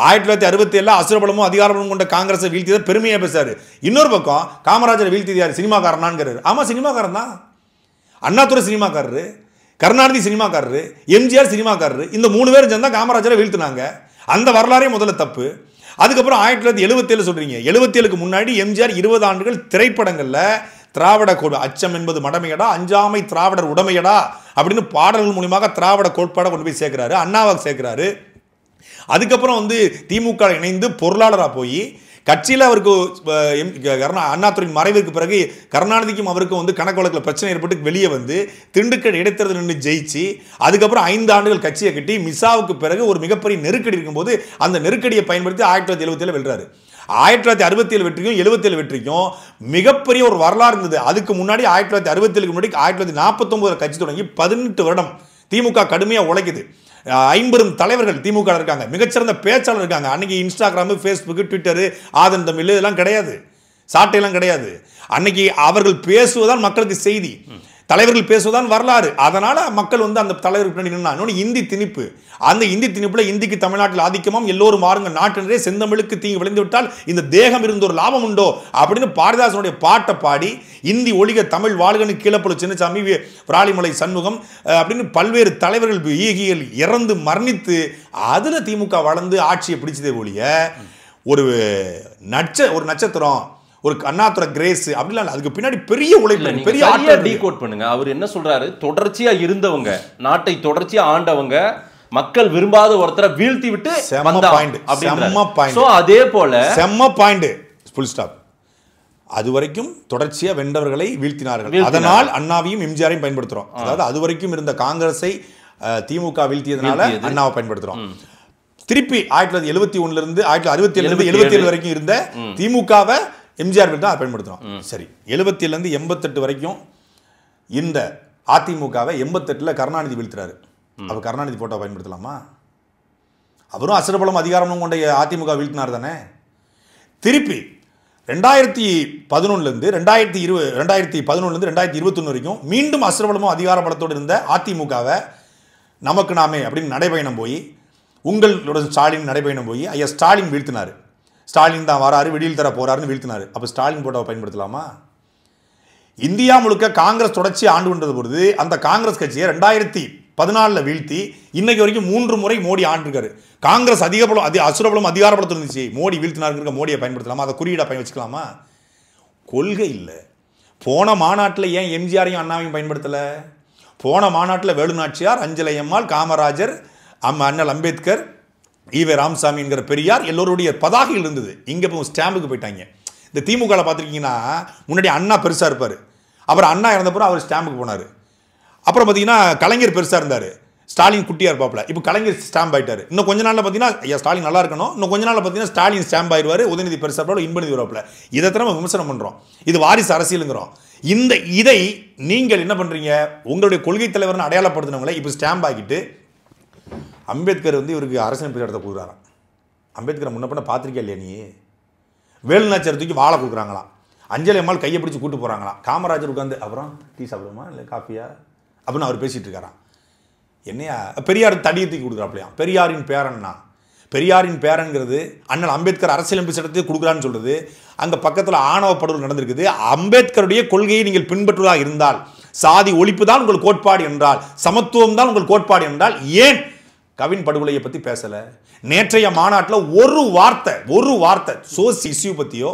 1967 அசுரபலமும் அதிகாரபலமும் கொண்ட காங்கிரஸை வீழ்த்தியதை பெருமையா பேசாரு. இன்னொரு பக்கம் காமராஜரை வீழ்த்தியது யார்? சினிமாக்காரனாங்கிறாரு. ஆமா, சினிமாக்காரன் தான். அண்ணாதுரை சினிமாக்காரரு, கருணாநிதி சினிமாக்காரரு, எம்ஜிஆர் சினிமாக்காரரு. இந்த 3 பேரும் சேர்ந்தா காமராஜரை வீழ்த்தினாங்க. அந்த வரலாறே முதல்ல தப்பு. அதுக்கப்புறம் 1977 சொல்றீங்க. 77க்கு முன்னாடி எம்ஜிஆர் 20 ஆண்டுகள் திரைப்படங்கள்ல திராவிட அச்சம் என்பது மடமையடா, அஞ்சாமை திராவிடர் உடமையடா அப்படின்னு பாடல்கள் மூலமாக திராவிட கோட்பாடை கொண்டு போய் சேர்க்கிறாரு, அண்ணாவை சேர்க்கிறாரு. அதுக்கப்புறம் திமுக இணைந்து பொருளாளராக போய் கட்சியில் அவருக்கு அண்ணாதுரையின் மறைவிற்கு பிறகு கருணாநிதிக்கும் அவருக்கும் கணக்கு வழக்கில் பிரச்சனை ஏற்பட்டு வெளியே திண்டுக்கல் இடைத்தேர்தல் நின்று ஜெயிச்சு அதுக்கப்புறம் 5 ஆண்டுகள் கட்சியை கட்டி மிசாவுக்கு பிறகு ஒரு மிகப்பெரிய நெருக்கடி இருக்கும்போது அந்த நெருக்கடியை பயன்படுத்தி 1977 வெல்றாரு. 1967 வெற்றிக்கும் 77 வெற்றிக்கும் மிகப்பெரிய ஒரு வரலாறு இருந்தது. அதுக்கு முன்னாடி 1967க்கு முன்னாடி 1949 கட்சி தொடங்கி 18 வருடம் திமுக கடுமையாக உழைக்குது. 50 தலைவர்கள் திமுக இருக்காங்க, மிகச்சிறந்த பேச்சாளர் இருக்காங்க. அன்னைக்கு இன்ஸ்டாகிராம், ஃபேஸ்புக், ட்விட்டர், ஆதன் தமிழ் இதெல்லாம் கிடையாது, சாட்டையெல்லாம் கிடையாது. அன்னைக்கு அவர்கள் பேசுவதால் மக்களுக்கு செய்தி, தலைவர்கள் பேசுவதான் வரலாறு. அதனால மக்கள் அந்த தலைவருக்கு பின்னாடி நின்னா. இன்னொன்று இந்தி திணிப்பு. அந்த இந்தி திணிப்புல இந்திக்கு தமிழ்நாட்டில் ஆதிக்கமும் எல்லோரும் மாறுங்க நாட்டினரே செந்தமிழுக்கு தீங்கு விளைந்து விட்டால் இந்த தேகம் இருந்த ஒரு லாபம் உண்டோ அப்படின்னு பாரதிதாசனுடைய பாட்டை பாடி இந்தி ஒழிக தமிழ் வாழ்கன்னு கீழப்பழு சின்னசாமி, விராலிமலை சண்முகம் அப்படின்னு பல்வேறு தலைவர்கள் ஈகிகள் இறந்து மரணித்து அதுல திமுக வளர்ந்து ஆட்சியை பிடிச்சதே ஒழிய ஒரு நட்சத்திரம், ஒரு அண்ணாதுரை கிரேஸ் அப்படிலாம் அதுக்கு பின்னாடி பெரிய உழைப்பு, பெரிய ஆட்கள் டீகோட் பண்ணுங்க. அவர் என்ன சொல்றாரு, தொடர்ச்சியா இருந்தவங்க, நாட்டை தொடர்ச்சியா ஆண்டவங்க, மக்கள் விரும்பாத ஒருத்தரை வீழ்த்தி விட்டு அதே போல செம்ம பாயிண்ட் ஃபுல் ஸ்டாப். அது வரைக்கும் தொடர்ச்சியா வென்றவர்களை வீழ்த்தினார்கள். அதனால் அண்ணாவையும் எம்ஜிஆரையும் பயன்படுத்துறோம். அதாவது அது வரைக்கும் இருந்த காங்கிரஸை திமுக வீழ்த்தியதுனால அண்ணாவை பயன்படுத்துறோம். திருப்பி 1971 இருந்து 1967 77 வரைக்கும் இருந்த திமுகவை எம்ஜிஆர் தான் பயன்படுத்துறோம். சரி, 77 இருந்து 88 வரைக்கும் இந்த அதிமுகவை 88ல் கருணாநிதி வீழ்த்துறாரு. அப்ப கருணாநிதி போட்டோ பயன்படுத்தலாமா? அவரும் அசுரபலம் அதிகாரமும் கொண்ட அதிமுக வீழ்த்தினார் தானே. திருப்பி 2011 இருந்து 2021 வரைக்கும் மீண்டும் அசுரபலமும் அதிகார பலத்தோடு இருந்த அதிமுகவை நமக்கு நாமே அப்படின்னு நடைபயணம் போய், உங்களோட ஸ்டாலின் நடைபயணம் போய் ஐயா ஸ்டாலின் வீழ்த்தினார். ஸ்டாலின் தான் வராரு, விடியல் தர போறாருன்னு வீழ்த்தினார். அப்போ ஸ்டாலின் போட்டோவை பயன்படுத்தலாமா? இந்தியா முழுக்க காங்கிரஸ் தொடர்ச்சி ஆண்டு கொண்டது பொழுது அந்த காங்கிரஸ் கட்சியை 2014 வீழ்த்தி இன்னைக்கு வரைக்கும் 3 முறை மோடி ஆண்டிருக்காரு. காங்கிரஸ் அசுரபலம் அதிகாரபலத்தில் இருந்துச்சு, மோடி வீழ்த்தினாருக்கு மோடியை பயன்படுத்தலாமா? அதை குறியீடா பயன் வச்சுக்கலாமா? கொள்கை இல்லை. போன மாநாட்டில் ஏன் எம்ஜிஆரையும் அண்ணாவையும் பயன்படுத்தலை? போன மாநாட்டில் வேலுநாச்சியார், அஞ்சலை அம்மாள், காமராஜர், அண்ணல் அம்பேத்கர், ஈவே ராமசாமிங்கிற பெரியார் எல்லோருடைய பதாகைகள் இருந்தது. இங்கே இப்போ ஸ்டாம்புக்கு போயிட்டாங்க. இந்த திமுகவில் பார்த்துருக்கீங்கன்னா முன்னாடி அண்ணா பெருசாக இருப்பார், அப்புறம் அண்ணா இறந்தப்பறம் அவர் ஸ்டாம்புக்கு போனார். அப்புறம் பார்த்தீங்கன்னா கலைஞர் பெருசாக இருந்தார், ஸ்டாலின் குட்டியாக இருப்பாப்ல. இப்போ கலைஞர் ஸ்டாம்ப் ஆகிட்டார். இன்னும் கொஞ்ச நாளில் பார்த்தீங்கன்னா ஐயா ஸ்டாலின் நல்லா இருக்கணும், இன்னும் கொஞ்ச நாளில் பார்த்தீங்கன்னா ஸ்டாலின் ஸ்டாம்ப் ஆயிடுவார், உதயநிதி பெருசாக இருப்பாப்ல, இன்பநிதி வருவாப்ல. இதை நம்ம விமர்சனம் பண்ணுறோம். இது வாரிசு அரசியலுங்கிறோம். இதை நீங்கள் என்ன பண்ணுறீங்க? உங்களுடைய கொள்கை தலைவர்னு அடையாளப்படுத்தினவங்களை இப்போ ஸ்டாம்ப் ஆகிட்டு அம்பேத்கர் இவருக்கு அரசியல் இடத்த கொடுக்குறாராம். அம்பேத்கரை முன்ன பண்ண பார்த்துருக்கே இல்லையா நீ? வேலுநாச்சியார் தூக்கி வாழை கொடுக்குறாங்களாம், அஞ்சலி அம்மாள் கையை பிடிச்சி கூட்டு போகிறாங்களாம், காமராஜர் உட்காந்து அப்புறம் டீ சாப்பிடுமா இல்லை காஃபியா அப்படின்னு அவர் பேசிகிட்டு இருக்காராம். என்னையா பெரியார் தடியை தூக்கி கொடுக்குறாப்லையா? பெரியாரின் பேரன்னா, பெரியாரின் பேரன்கிறது அண்ணல் அம்பேத்கர் அரசியலமைப்பு சட்டத்தை கொடுக்குறான்னு சொல்கிறது. அங்கே பக்கத்தில் ஆணவ படுகொலை நடந்திருக்குது. அம்பேத்கருடைய கொள்கையை நீங்கள் பின்பற்றுவதாக இருந்தால், சாதி ஒழிப்பு தான் உங்கள் கோட்பாடு என்றால், சமத்துவம் தான் உங்கள் கோட்பாடு என்றால், ஏன் கவின் படுகொலையை பற்றி பேசலை? நேற்றைய மாநாட்டில் ஒரு வார்த்தை சோசி இஷ்யூ பற்றியோ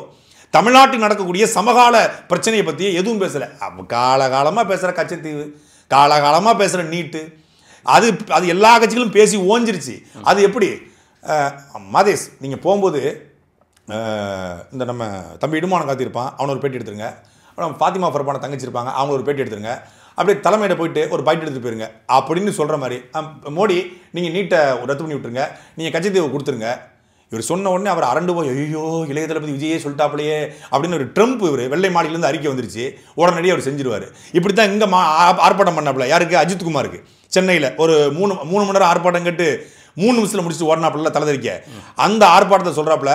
தமிழ்நாட்டில் நடக்கக்கூடிய சமகால பிரச்சனையை பற்றியோ எதுவும் பேசலை. காலகாலமாக பேசுகிற கச்சத்தீவு, காலகாலமாக பேசுகிற நீட்டு, அது எல்லா கட்சிகளும் பேசி ஓஞ்சிருச்சு. அது எப்படி மாதேஷ் நீங்கள் போகும்போது இந்த நம்ம தம்பி இடுமானம் காத்திருப்பான், அவனை ஒரு பேட்டி எடுத்துருங்க. அப்புறம் ஃபாத்திமா ஃபர்பான தங்கச்சி இருப்பாங்க, அவங்க ஒரு பேட்டி எடுத்துருங்க. அப்படியே தலைமையிட போயிட்டு ஒரு பைட் எடுத்துட்டு போயிருங்க அப்படின்னு சொல்கிற மாதிரி. மோடி நீங்கள் நீட்டை ரத்து பண்ணி விட்டுருங்க, நீங்கள் கட்சித்தீவை கொடுத்துருங்க. இவர் சொன்ன உடனே அவர் அரண்டு போய் ஐயோ இளைய தளபதி விஜயே சொல்லிட்டாப்லையே அப்படின்னு ஒரு ட்ரம்ப் இவர் வெள்ளை மாளிகையிலேருந்து அறிக்கை வந்துருச்சு, உடனடியாக அவர் செஞ்சிருவார். இப்படி தான் இங்கே ஆர்ப்பாட்டம் பண்ணாப்புல. யாருக்கு? அஜித்குமாருக்கு. சென்னையில் ஒரு 3 மணி நேரம் ஆர்ப்பாட்டம் கேட்டு 3 நிமிஷத்தில் முடிச்சுட்டு ஓடனாப்புல தலைதறிக்க. அந்த ஆர்ப்பாட்டத்தை சொல்கிறாப்புல,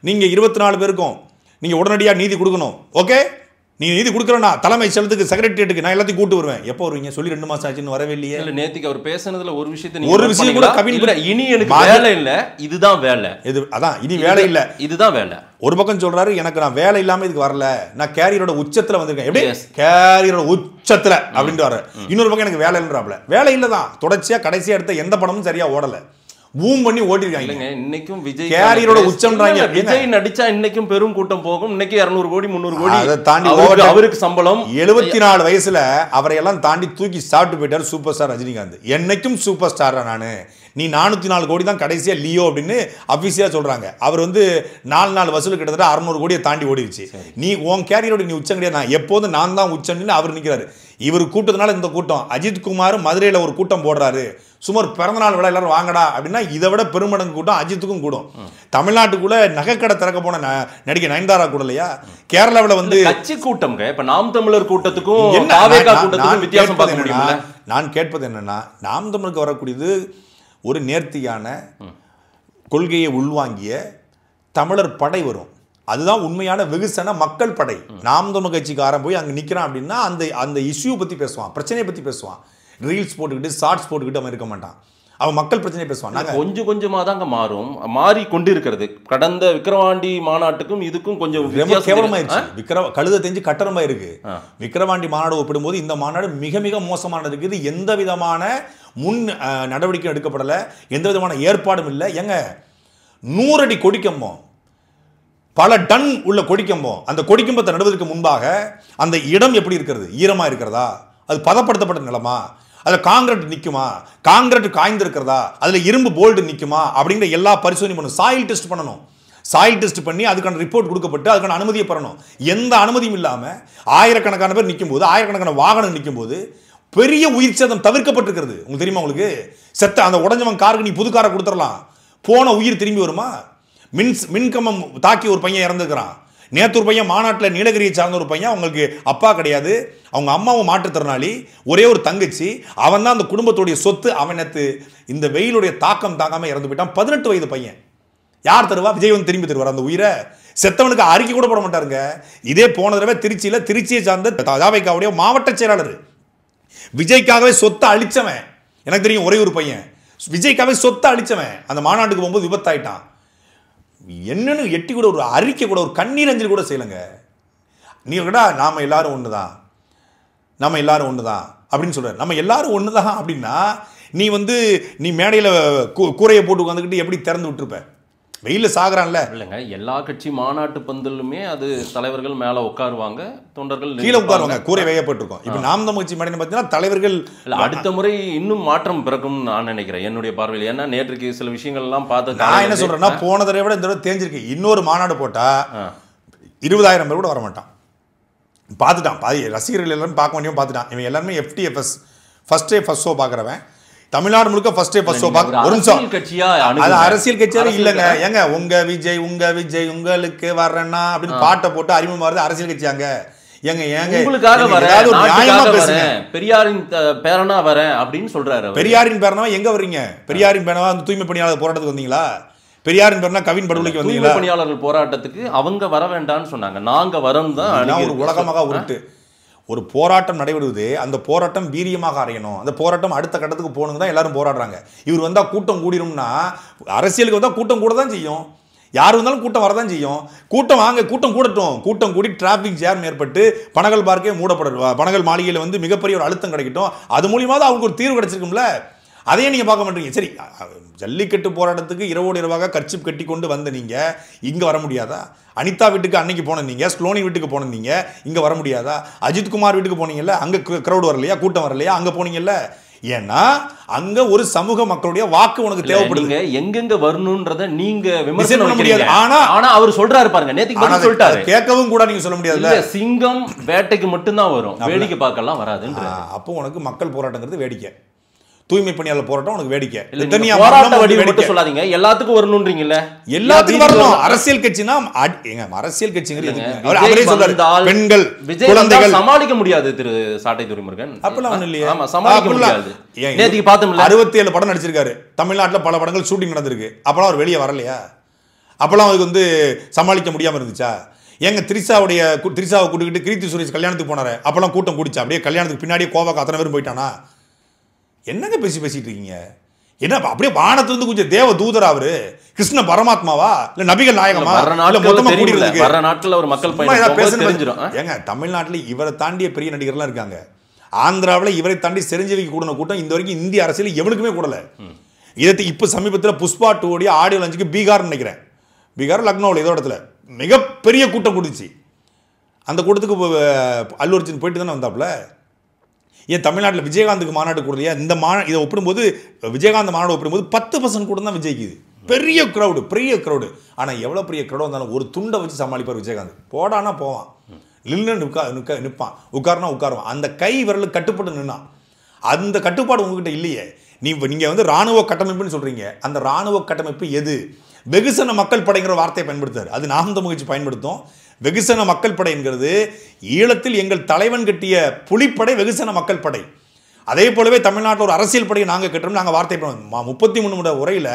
நீங்கள் 24 பேருக்கும் நீங்கள் உடனடியாக நீதி கொடுக்கணும். ஓகே, நீ நீதி கொடுக்குறேன்னா தலைமை செலத்துக்கு செக்ரட்டரியேட்டுக்கு நான் எல்லாத்தையும் கூட்டு வருவேன். எப்போ வருவீங்க? சொல்லி 2 மாசம் ஆச்சுன்னு வரவே இல்லையே. இல்லை, நேத்திக்கு அவர் பேசுனதுல ஒரு விஷயம் கூட கவின் இனி எனக்கு வேலை இல்லை, இதுதான் வேலை. அதான் இனி வேலை இல்லை, இதுதான் வேலை. ஒரு பக்கம் சொல்றாரு எனக்கு நான் வேலை இல்லாம இதுக்கு வரல, நான் கேரியரோட உச்சத்துல வந்திருக்கேன். எப்படி கேரியரோட உச்சத்துல அப்படின்ட்டு வர. இன்னொரு பக்கம் எனக்கு வேலை இல்லைன்றாப்ல. வேலை இல்லதான், தொடர்ச்சியா கடைசியா எடுத்த எந்த படமும் சரியா ஓடல, பூம் பண்ணி ஓட்டிருக்காங்க. இன்னைக்கும் விஜய் கேரியரோட உச்சம்ன்றாங்க. விஜய் நடிச்சா இன்னைக்கும் பெரும் கூட்டம் போகும். இன்னைக்கு 200 கோடி 300 கோடி அதை தாண்டி அவருக்கு சம்பளம். 74 வயசுல அவரையெல்லாம் தாண்டி தூக்கி சாப்பிட்டு போயிட்டாரு சூப்பர் ஸ்டார் ரஜினிகாந்த். என்னைக்கும் சூப்பர் ஸ்டாரா நானு, நீ 404 கோடி தான் கடைசியா லியோ அப்படின்னு அபிஷியலா சொல்றாங்க. அவர் 4 வசூல் கிட்டத்தட்ட 600 கோடியை தாண்டி ஓடிடுச்சு. நீ உன் கேரியரோட நீ உச்சம் கிடையாது, நான் எப்போதும் நான் தான் உச்சம்னு அவர் நிற்கிறாரு. இவர் கூட்டத்தினால இந்த கூட்டம். அஜித்குமார் மதுரையில் ஒரு கூட்டம் போடுறாரு, சுமார் பிறந்தநாள் விழா எல்லாரும் வாங்கடா அப்படின்னா இதை விட பெருமடங்கு கூட்டம் அஜித்துக்கும் கூடும். தமிழ்நாட்டுக்குள்ள நகைக்கடை திறக்க போன நடிகை நயன்தாரா கூட இல்லையா, கேரளாவில் கட்சி கூட்டம். இப்ப நாம் தமிழர் கூட்டத்துக்கும் நான் கேட்பது என்னன்னா, நாம் தமிழருக்கு வரக்கூடியது ஒரு நேர்த்தியான கொள்கையை உள்வாங்கிய தமிழர் படை வரும். அதுதான் உண்மையான வெகுசன மக்கள் படை. நாம் தமிழ் கட்சிக்காரன் போய் அங்கே நிற்கிறான் அப்படின்னா அந்த இஷ்யூ பற்றி பேசுவான், பிரச்சனையை பற்றி பேசுவான். ரீல்ஸ் போட்டுக்கிட்டு ஷார்ட்ஸ் போட்டுக்கிட்டு அவன் இருக்க மாட்டான், அவன் மக்கள் பிரச்சனையை பேசுவான். நாங்கள் கொஞ்சம் கொஞ்சமாக தாங்க மாறி கொண்டு இருக்கிறது. கடந்த விக்கிரவாண்டி மாநாட்டுக்கும் இதுக்கும் கொஞ்சம் கேவலமாயிருச்சு. கழுத தெரிஞ்சு கட்டணமாக இருக்கு. விக்கிரவாண்டி மாநாடு ஒப்பிடும்போது இந்த மாநாடு மிக மிக மோசமானது இருக்குது. எந்த விதமான முன் நடவடிக்கை எடுக்கப்படலை, எந்த விதமான ஏற்பாடும் இல்லை. எங்க 100 அடி கொடிக்கம்பம் பல டன் உள்ள கொடிக்கம்பம், அந்த கொடிக்கம்பத்தை நடுவதற்கு முன்பாக அந்த இடம் எப்படி இருக்கிறது, ஈரமா இருக்கிறதா, அது பதப்படுத்தப்பட்ட நிலமா, அதில் காங்கிரீட் நிற்குமா, காங்கிரீட் காய்ந்து இருக்கிறதா, அதில் இரும்பு போல்டு நிற்குமா அப்படிங்கிற எல்லா பரிசோதனை பண்ணணும். சாயில் டெஸ்ட் பண்ணணும். சாயில் டெஸ்ட் பண்ணி அதுக்கான ரிப்போர்ட் கொடுக்கப்பட்டு அதுக்கான அனுமதியை பெறணும். எந்த அனுமதியும் இல்லாமல் ஆயிரக்கணக்கான பேர் நிற்கும் போது, ஆயிரக்கணக்கான வாகனம் நிற்கும் போது பெரிய உயிர் சேதம் தவிர்க்கப்பட்டிருக்கிறது. உங்களுக்கு தெரியுமா? உங்களுக்கு செத்த அந்த உடஞ்சவன் காருக்கு நீ புது காரை கொடுத்துடலாம், போன உயிர் திரும்பி வருமா? மின்கம்பம் தாக்கி ஒரு பையன் இறந்துக்கிறான். நேற்று ஒரு பையன் மாநாட்டில் நீலகிரியை சார்ந்த ஒரு பையன், அவங்களுக்கு அப்பா கிடையாது, அவங்க அம்மாவும் மாற்றுத்திறனாளி, ஒரே ஒரு தங்கச்சி, அவன் தான் அந்த குடும்பத்துடைய சொத்து. அவன் நேற்று இந்த வெயிலுடைய தாக்கம் தாங்காமல் இறந்து போயிட்டான். 18 வயது பையன். யார் தருவா? விஜய் வந்து திரும்பி தருவார் அந்த உயிரை. செத்தவனுக்கு அறிக்கை கூட போட மாட்டாருங்க. இதே போன தடவை திருச்சியை சார்ந்த தாவேகாவுடைய மாவட்ட செயலாளர், விஜய்க்காகவே சொத்தை அழிச்சவன், எனக்கு தெரியும் ஒரே ஒரு பையன், விஜய்க்காகவே சொத்தை அழிச்சவன் அந்த மாநாட்டுக்கு போகும்போது விபத்தாயிட்டான். என்னன்னு எட்டி கூட ஒரு அறிக்கை கூட ஒரு கண்ணீர் அஞ்சலி கூட செய்யலைங்க. நீ கூட நாம எல்லாரும் ஒன்று தான், நம்ம எல்லாரும் ஒன்று தான் அப்படின்னு சொல்கிறார். நம்ம எல்லாரும் ஒன்று தான் அப்படின்னா நீ வந்து நீ மேடையில் கூரையை போட்டு உட்காந்துக்கிட்டு எப்படி திறந்து விட்டுருப்ப? வெயிலில் சாகுறான்ல. இல்லைங்க, எல்லா கட்சி மாநாட்டு பந்தலுமே அது தலைவர்கள் மேலே உட்காருவாங்க, தொண்டர்கள் கீழே உட்காருவாங்க, கூரை வேயப்பட்டிருக்கும். இப்போ நாம் தமிழ் கட்சி மேடையில் பார்த்தீங்கன்னா தலைவர்கள் அடுத்த முறை இன்னும் மாற்றம் பிறக்கும்னு நான் நினைக்கிறேன் என்னுடைய பார்வையில். ஏன்னா நேற்றுக்கு சில விஷயங்கள்லாம் பார்த்து நான் என்ன சொல்கிறேன்னா, போன தடவை விட இந்த தடவை தேஞ்சிருக்கு. இன்னொரு மாநாடு போட்டால் 20,000 பேர் கூட வரமாட்டான். பார்த்துட்டான், பாதி ரசிகர்கள் எல்லாரும் பார்க்க வேண்டியும் பார்த்துட்டான். இவன் எல்லாருமே FTFS first day first show பார்க்குறவன், தமிழ்நாடு முழுக்க ஃபர்ஸ்ட் டே ஃபர்ஸ்ட் ஷோ பார்க்க. ஒரு நிமிஷம், அது அரசியல் கட்சியாக இல்லைங்க. ஏங்க உங்க விஜய் உங்களுக்கு வர்றேன்னா அப்படின்னு பாட்டை போட்டு அறிமுகம் வருது அரசியல் கட்சியாங்க? ஏங்க உங்களுக்காக வரேன், பெரியாரின் பேரனா வரேன் அப்படின்னு சொல்றாரு. பெரியாரின் பேரனா எங்க வர்றீங்க? பெரியாரின் பேரனா அந்த தூய்மை பணியாளர் போராட்டத்துக்கு வந்தீங்களா? பெரியாரின் பேரனா கவின் படுகொலைக்கு வந்தீங்களா? பணியாளர்கள் போராட்டத்துக்கு அவங்க வர வேண்டாம்னு சொன்னாங்க, நாங்க வரோம் தான். ஒரு உலகமாக உருட்டு. ஒரு போராட்டம் நடைபெறுவது, அந்த போராட்டம் வீரியமாக அறையணும், அந்த போராட்டம் அடுத்த கட்டத்துக்கு போகணுங்க தான் எல்லாரும் போராடுறாங்க. இவர் வந்தால் கூட்டம் கூடிரும்னா, அரசியலுக்கு வந்தால் கூட்டம் கூட தான் செய்யும். யார் வந்தாலும் கூட்டம் வரதான் செய்யும். கூட்டம் வாங்க, கூட்டம் கூடட்டும். கூட்டம் கூடி டிராஃபிக் ஜாம் ஏற்பட்டு பனகல் பார்க்கே மூடப்படும், பனகல் மாளிகையில் வந்து மிகப்பெரிய ஒரு அழுத்தம் கிடைக்கட்டும். அது மூலியமாக அவங்களுக்கு ஒரு தீர்வு கிடைச்சிருக்கும்ல. அதையே நீங்கள் பார்க்க மாட்டீங்க. சரி, ஜல்லிக்கட்டு போராட்டத்துக்கு இரவோடு இரவாக கர்ச்சிப் கட்டி கொண்டு வந்த நீங்கள் இங்கே வர முடியாதா? அனிதா வீட்டுக்கு அன்னைக்கு போன நீங்கள், ஸ்லோனி வீட்டுக்கு போன நீங்கள் இங்கே வர முடியாதா? அஜித்குமார் வீட்டுக்கு போனீங்கல்ல, அங்கே க்ரௌட் வரலையா, கூட்டம் வரலையா? அங்கே போனீங்கல்ல. ஏன்னா அங்க ஒரு சமூக மக்களுடைய வாக்கு உனக்கு தேவைப்படுது. எங்கெங்க வரணும்ன்றத நீங்க விமர்சனம் பண்ண முடியாது. ஆனா அவர் சொல்றாரு பாருங்க, நேத்துக்கு பதில் சொல்லிட்டாரு. கேட்கவும் கூட நீங்க சொல்ல முடியாது. சிங்கம் வேட்டைக்கு மட்டும் தான் வரும், வேடிக்கை பார்க்கலாம் வராதுன்ற. அப்போ உனக்கு மக்கள் போராட்டங்கிறது வேடிக்கை, தூய்மை பணியாளர் போராட்டம் உனக்கு வேடிக்கை. சொல்லாதீங்க, எல்லாத்துக்கும் வரணும்ன்றீங்கல்ல. எல்லாத்துக்கும் வரணும். அரசியல் கட்சினா அரசியல் கட்சிங்கிறது அவரே சொல்றாரு, பெண்கள் குழந்தைகள் சமாளிக்க முடியாது திரு சாட்டை துரைமுருகன். அப்பெல்லாம் ஒண்ணு இல்லையா? ஆமா, சமாளிக்க முடியாது. நேத்துக்கு பார்த்தோம்ல, 67 படம் நடிச்சிருக்காரு. தமிழ்நாட்டில் பல படங்கள் ஷூட்டிங் நடந்திருக்கு. அப்பெல்லாம் அவர் வெளியே வரலையா? அப்பெல்லாம் அவருக்கு வந்து சமாளிக்க முடியாம இருந்துச்சா? எங்க திரிசாவை கூட்டிக்கிட்டு கீர்த்தி சுரேஷ் கல்யாணத்துக்கு போனாரு. அப்பெல்லாம் கூட்டம் கூடிச்சா? அப்படியே கல்யாணத்துக்கு பின்னாடியே கோவாக்கு அத்தனை பேரும் போயிட்டானா? என்னங்க பேசிட்டு இருக்கீங்க? என்ன அப்படியே வானத்திலிருந்து கொஞ்சம் தேவ தூதரா அவரு? கிருஷ்ண பரமாத்மாவா இல்ல நபிகள் நாயகமா? வர நாட்கள் ஒரு மக்கள் பயணம். ஏங்க தமிழ்நாட்டில் இவரை தாண்டிய பெரிய நடிகர்லாம் இருக்காங்க. ஆந்திராவில் இவரை தாண்டி செரிஞ்சவிக்கு கூடின கூட்டம் இந்த வரைக்கும் இந்திய அரசியல் எவனுக்குமே கூடல. இதை இப்போ சமீபத்தில் புஷ்பா 2 ஆடியோ லான்ச்சுக்கு பீகார் நினைக்கிறேன், பீகார் லக்னோவில் ஏதோ இடத்துல மிகப்பெரிய கூட்டம் கூடிச்சு. அந்த கூட்டத்துக்கு அல்லு அர்ஜுன் போயிட்டு தானே வந்தாப்புல. ஏன் தமிழ்நாட்டில் விஜயகாந்துக்கு மாநாடு கூடலையா? இந்த இதை ஒப்பிடும்போது விஜயகாந்த் மாநாடு ஒப்பிடும்போது 10% கூட தான் விஜய்க்குது. பெரிய க்ரௌடு. ஆனால் எவ்வளோ பெரிய க்ரௌடு வந்தாலும் ஒரு துண்டை வச்சு சமாளிப்பார் விஜயகாந்த். போடானா போவான், நின்று நிற்பான், உட்காருனா உட்காருவான். அந்த கை விரல் கட்டுப்பட்டு நின்னான். அந்த கட்டுப்பாடு உங்ககிட்ட இல்லையே. நீங்கள் வந்து இராணுவ கட்டமைப்புன்னு சொல்கிறீங்க. அந்த இராணுவ கட்டமைப்பு எது? வெகுசன மக்கள் படைங்கிற வார்த்தையை பயன்படுத்தார். அது நாம் தமிழ் கட்சி பயன்படுத்தும். வெகுசன மக்கள் படை என்கிறது ஈழத்தில் எங்கள் தலைவன் கட்டிய புலிப்படை வெகுசன மக்கள் படை. அதே போலவே தமிழ்நாட்டில் ஒரு அரசியல் படையை நாங்கள் கட்டுறோம். நாங்கள் வார்த்தை 33 நிமிட உரையில்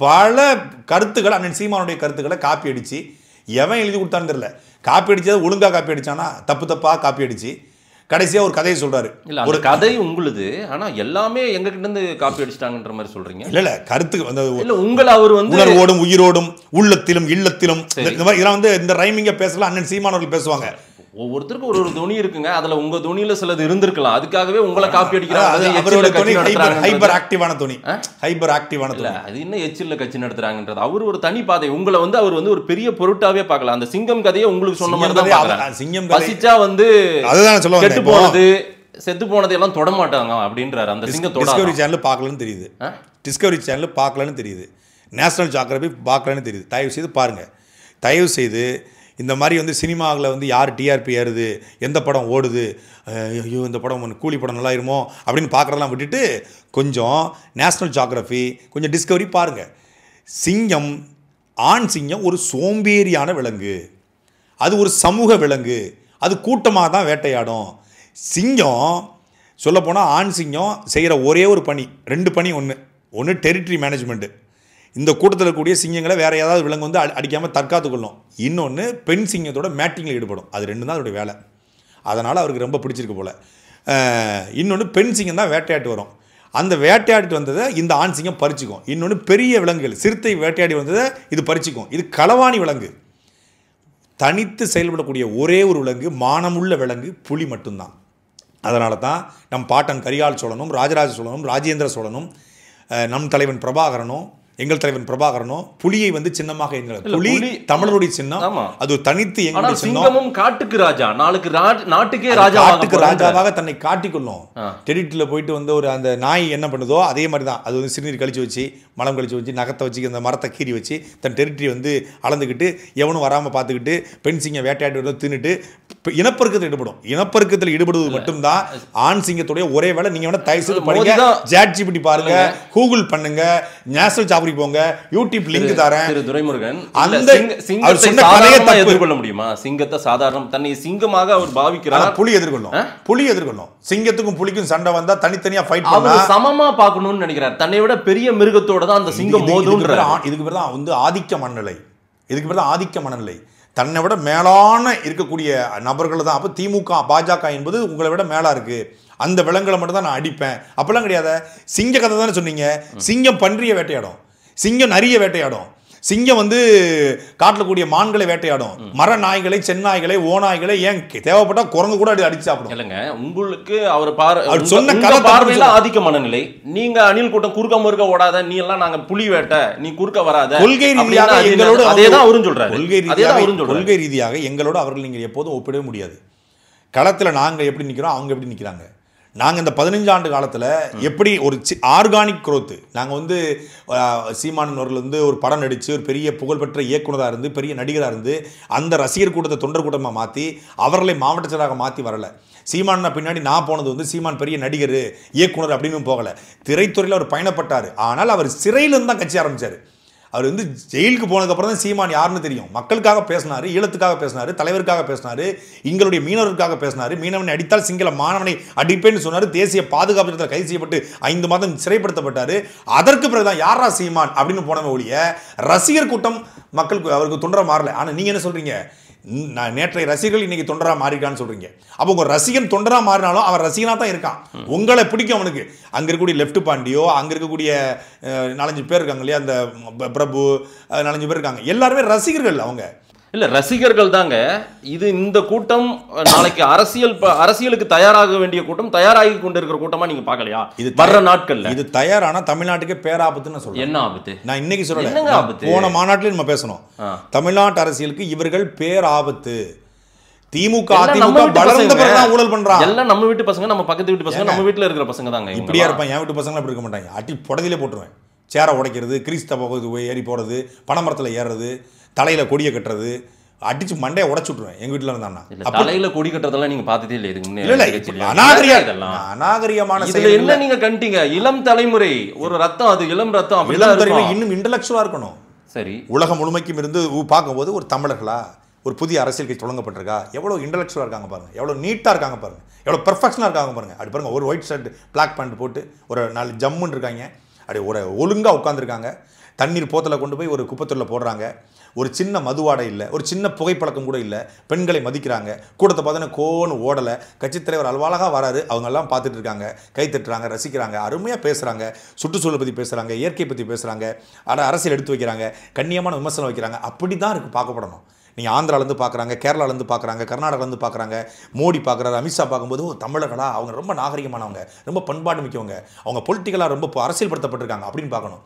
பல கருத்துக்கள், அண்ணன் சீமானுடைய கருத்துக்களை காப்பி அடித்து எவன் எழுதி கொடுத்தான்னு தெரியல. காப்பி அடித்தது ஒழுங்காக காப்பி அடித்தானா தப்பாக காப்பி அடித்து கடைசியாக ஒரு கதையை சொல்றாரு. ஒரு கதை உங்களுது, ஆனா எல்லாமே எங்க கிட்ட இருந்து காப்பி அடிச்சிட்டாங்கன்ற மாதிரி சொல்றீங்க. இல்ல கருத்து வந்து இல்ல உங்களை அவர் வந்து உணர்வோடும் உயிரோடும் உள்ளத்திலும் இல்லத்திலும் இந்த மாதிரி இதெல்லாம் வந்து இந்த ரைமிங்க பேசலாம். அண்ணன் சீமானவர்கள் பேசுவாங்க. ஒவ்வொருத்தருக்கும் ஒரு ஒரு துணி இருக்குங்க. அதுல உங்க துணியில சிலது இருந்திருக்கலாம், அதுக்காகவே உங்களை காப்பி அடிக்கிறாங்க. ஹைப்பர் ஆக்டிவான துணி, ஹைப்பர் ஆக்டிவான துணி. அது இன்னும் எச்சில்ல கட்சி நடத்துறாங்கன்றது அவர் ஒரு தனி பாதை. உங்களை வந்து அவர் வந்து ஒரு பெரிய பொருட்டாவே பார்க்கலாம். அந்த சிங்கம் கதையை உங்களுக்கு சொன்ன மாதிரி தான் பார்க்கறாங்க. சிங்கம் பசிச்சா வந்து அதுதான் சொல்லுவாங்க, கெட்டு போனது செத்து போனது எல்லாம் தொட மாட்டாங்க அப்படின்றாரு. அந்த சிங்கத்தோட டிஸ்கவரி சேனல் பார்க்கலன்னு தெரியுது, டிஸ்கவரி சேனல் பார்க்கலன்னு தெரியுது, நேஷனல் ஜியோகிராஃபி பார்க்கலன்னு தெரியுது. தயவு செய்து பாருங்கள், தயவு செய்து. இந்த மாதிரி வந்து சினிமாவில் வந்து யார் டிஆர்பி ஏறுது, எந்த படம் ஓடுது, ஐயோ இந்த படம் கூலி படம் நல்லாயிருமோ அப்படின்னு பார்க்குறதெல்லாம் விட்டுட்டு கொஞ்சம் நேஷனல் ஜியோகிராஃபி, கொஞ்சம் டிஸ்கவரி பாருங்கள். சிங்கம், ஆண் சிங்கம் ஒரு சோம்பேறியான விலங்கு, அது ஒரு சமூக விலங்கு, அது கூட்டமாக தான் வேட்டையாடும். சிங்கம் சொல்லப்போனால் ஆண் சிங்கம் செய்கிற ஒரே ஒரு பணி, 2 பணி. ஒன்று டெரிட்டரி மேனேஜ்மெண்ட்டு, இந்த கூட்டத்தில் இருக்கக்கூடிய சிங்கங்களை வேறு ஏதாவது விலங்கு வந்து அடிக்காமல் தற்காத்துக்கொள்ளும். இன்னொன்று பெண் சிங்கத்தோட மேட்டிங்கில் ஈடுபடும். அது 2 தான் அதோடைய வேலை. அதனால் அவருக்கு ரொம்ப பிடிச்சிருக்கு போல். இன்னொன்று பெண் சிங்கம் தான் வேட்டையாட்டு வரும். அந்த வேட்டையாடிட்டு வந்ததை இந்த ஆண் சிங்கம் பறிச்சுக்கும். இன்னொன்று பெரிய விலங்குகள், சிறுத்தை வேட்டையாடி வந்ததை இது பறிச்சுக்கும். இது களவாணி விலங்கு. தனித்து செயல்படக்கூடிய ஒரே ஒரு விலங்கு, மானமுள்ள விலங்கு புலி மட்டும்தான். அதனால தான் நம் பாட்டன் கரிகால் சோழனும் ராஜராஜ சோழனும் ராஜேந்திர சோழனும் நம் தலைவன் பிரபாகரனும் எங்கள் தலைவன் பிரபாகரனும் புலியை வந்து சின்னமாக எண்ணினார். புலி தமிழருடைய சின்னம், அது தனித்து எங்களுடைய சின்னம். காட்டுக்கு ராஜா, நாட்டுக்கே ராஜாவாக தன்னை காட்டிக்கொள்ளும். டெரிட்டரியில் போயிட்டு வந்து ஒரு அந்த நாய் என்ன பண்ணுதோ அதே மாதிரி தான் அது வந்து சிறுநீர் கழிச்சு வச்சு, மலம் கழிச்சு வச்சு, நகத்தை வச்சு, அந்த மரத்தை கீறி வச்சு தன் டெரிட்டரி வந்து அளந்துக்கிட்டு எவனும் வராமல் பார்த்துக்கிட்டு பெண் சிங்கம் வேட்டையாட்டு தின்னுட்டு இனப்பெருக்கத்தில் ஈடுபடும். இனப்பெருக்கத்தில் ஈடுபடுவது மட்டும்தான் ஆண் சிங்கத்துடைய ஒரே வேலை. நீங்க வேணா தயவு செய்து படிங்க, ChatGPT பாருங்க, கூகுள் பண்ணுங்க, நேஷனல் ஜியோகிராஃபி போங்க, யூடியூப் லிங்க் தரேன். திரு துரைமுருகன், அந்த சிங்கத்தை சாதாரணமா எதிர்கொள்ள முடியுமா? சிங்கத்தை சாதாரண தன்னை சிங்கமாக அவர் பாவிக்கிறார். புலி எதிர்கொள்ளும். சிங்கத்துக்கும் புலிக்கும் சண்டை வந்தா தனித்தனியா ஃபைட் பண்ணா சமமா பார்க்கணும்னு நினைக்கிறார். தன்னை விட பெரிய மிருகத்தோட தான் அந்த சிங்கம் மோதுன்றார். இதுக்கு பேர் தான் வந்து ஆதிக்க மனநிலை. இதுக்கு பேர் தான் ஆதிக்க மனநிலை. தன்னை விட மேலான இருக்கக்கூடிய நபர்கள் தான். அப்போ திமுக பாஜக என்பது உங்களை விட மேலா இருக்கு, அந்த விலங்குகளை மட்டும் தான் நான் அடிப்பேன் அப்பெல்லாம் கிடையாது. சிங்க கதை தானே சொன்னீங்க. சிங்கம் பன்றியை வேட்டையாடும், சிங்கம் நரிய வேட்டையாடும், சிங்கம் வந்து காட்டில் கூடிய மான்களை வேட்டையாடும், மர நாய்களை, செந்நாய்களை, ஓநாய்களை, ஏன் தேவைப்பட்டா குரங்கு கூட அடிச்சு சாப்பிடும். இல்லைங்க, உங்களுக்கு அவர் சொன்ன பார்வையில ஆதிக்க மனநிலை. நீங்க அணில் கூட்டம் குறுக்க முறுக்க ஓடாத, நீ எல்லாம் நாங்க புலி வேட்டை, நீ குறுக்க வராத, கொள்கை ரீதியாக எங்களோட அதேதான் அவரும் சொல்றாரு. கொள்கை ரீதியாக எங்களோட அவர்கள் நீங்க எப்போதும் ஒப்பிடவே முடியாது. களத்தில் நாங்கள் எப்படி நிற்கிறோம், அவங்க எப்படி நிற்கிறாங்க. நாங்கள் இந்த 15 ஆண்டு காலத்தில் எப்படி ஒரு ஆர்கானிக் குரோத்து, நாங்கள் வந்து சீமானன் அவர்கள் வந்து ஒரு படம் நடித்து ஒரு பெரிய புகழ்பெற்ற இயக்குனராக இருந்து பெரிய நடிகராக இருந்து அந்த ரசிகர் கூட்டத்தை தொண்டர் கூட்டமாக மாற்றி அவர்களை மாவட்ட செயலாளராக மாற்றி வரலை. சீமான் பின்னாடி நான் போனது வந்து சீமான் பெரிய நடிகர் இயக்குனர் அப்படின்னு போகலை. திரைத்துறையில் அவர் பயணப்பட்டார். ஆனால் அவர் சிறையிலிருந்து தான் கட்சி ஆரம்பித்தார். அவர் வந்து ஜெயிலுக்கு போனதுக்கப்புறம் தான் சீமான் யாருன்னு தெரியும். மக்களுக்காக பேசினார், ஈழத்துக்காக பேசினார், தலைவருக்காக பேசினார், எங்களுடைய மீனவருக்காக பேசினார். மீனவனை அடித்தால் சிங்கள மாணவனை அடிப்பேன்னு சொன்னார். தேசிய பாதுகாப்பு சட்டத்தில் கைது செய்யப்பட்டு 5 மாதம் சிறைப்படுத்தப்பட்டார். அதற்கு பிறகுதான் யாரா சீமான் அப்படின்னு போனவங்க ஒழிய ரசிகர் கூட்டம் மக்களுக்கு அவருக்கு தொண்டரா மாறல. ஆனால் நீங்கள் என்ன சொல்றீங்க, நேற்றைய ரசிகர்கள் இன்னைக்கு தொண்டரா மாறிக்கான்னு சொல்றீங்க. அப்போ உங்க ரசிகன் தொண்டரா மாறினாலும் அவன் ரசிகனா தான் இருக்கான். உங்களை பிடிக்கும் அவனுக்கு. அங்க இருக்கக்கூடிய லெப்ட் பாண்டியோ, அங்க இருக்கக்கூடிய 4-5 பேர் இருக்காங்க இல்லையா, அந்த பிரபு 4-5 பேர் இருக்காங்க, எல்லாருமே ரசிகர்கள். அவங்க இல்ல ரசிகர்கள் தாங்க. இது இந்த கூட்டம் நாளைக்கு அரசியலுக்கு தயாராக வேண்டிய கூட்டம், தயாராகி கொண்டிருக்கிற கூட்டமா நீங்க பாக்கலையா? இது வர்ற நாட்கள்ல இது தயாரானா தமிழ்நாட்டுக்கே பேராபத்துன்னு சொல்றேன். என்ன ஆபத்து? நான் இன்னைக்கு சொல்லல, போன மாநாட்டில நம்ம பேசணும். தமிழ்நாட்டு அரசியலுக்கு இவர்கள் பேராபத்து. திமுக வளர்ந்த பிறகுதான் ஊழல் பண்றாங்க. எல்லாம் நம்ம வீட்டு பசங்க, நம்ம பக்கத்து வீட்டு பசங்க, நம்ம வீட்டுல இருக்கிற பசங்க தாங்க. இப்படியா இருப்பான். என் வீட்டு பசங்க அப்படி இருக்க மாட்டாங்க. அட்டி புடதிலே போட்டுருவேன். சேரை உடைக்கிறது, கிறிஸ்தவ ஏறி போறது, பனைமரத்தில் ஏறுறது, தலையில கொடியை கட்டுறது, அடிச்சு மண்டையை உடைச்சு விட்டுருவேன். எங்க வீட்டுல இருந்தானா தலையில கொடி கட்டுறதெல்லாம் நீங்க பாத்துட்டே இல்ல. இதுக்கு அநாகரிகமான என்ன நீங்க கண்டிங்க. இளம் தலைமுறை ஒரு ரத்தம், அது இளம் ரத்தம். அப்படிலாம் இன்னும் இன்டலெக்சுவலா இருக்கணும். சரி, உலகம் முழுமைக்கும் இருந்து பார்க்கும்போது ஒரு தமிழர்களா ஒரு புதிய அரசியல் கட்சி தொடங்கப்பட்டிருக்கா, எவ்வளோ இன்டலெக்சுவலாக இருக்காங்க பாருங்கள், எவ்வளோ நீட்டாக இருக்காங்க பாருங்கள், எவ்வளோ பெர்ஃபெக்ஷனாக இருக்காங்க பாருங்கள். அப்படி பாருங்கள், ஒரு ஒயிட் ஷர்ட் பிளாக் பேண்ட் போட்டு ஒரு 4 ஜம்முன்னு இருக்காங்க, அப்படி ஒரு ஒழுங்காக உட்காந்துருக்காங்க. தண்ணீர் போத்தலை கொண்டு போய் ஒரு குப்பத்தொட்டில் போடுறாங்க. ஒரு சின்ன மதுவாடை இல்லை, ஒரு சின்ன புகைப்பழக்கம் கூட இல்லை. பெண்களை மதிக்கிறாங்க. கூட்டத்தை பார்த்தோன்னா கோன்னு ஓடலை. கட்சித் தலைவர் அல்வாலாக வராரு, அவங்கெல்லாம் பார்த்துட்டு இருக்காங்க, கை தட்டுறாங்க, ரசிக்கிறாங்க, அருமையாக பேசுகிறாங்க, சுற்றுச்சூழல் பற்றி பேசுகிறாங்க, இயற்கை பற்றி பேசுகிறாங்க, அரசியல் எடுத்து வைக்கிறாங்க, கண்ணியமான விமர்சனம் வைக்கிறாங்க. அப்படி தான் இருக்குது பார்க்கப்படணும். நீங்கள் ஆந்திராலேருந்து பார்க்குறாங்க, கேரளாலேருந்து பார்க்குறாங்க, கர்நாடகாலேருந்து பார்க்குறாங்க, மோடி பார்க்குறாரு, அமித்ஷா பார்க்கும்போது தமிழர்களா அவங்க ரொம்ப நாகரிகமானவங்க, ரொம்ப பண்பாடு மிக்கவங்க, அவங்க பொலிட்டிக்கலாக ரொம்ப அரசியல்படுத்தப்பட்டிருக்காங்க அப்படின்னு பார்க்கணும்.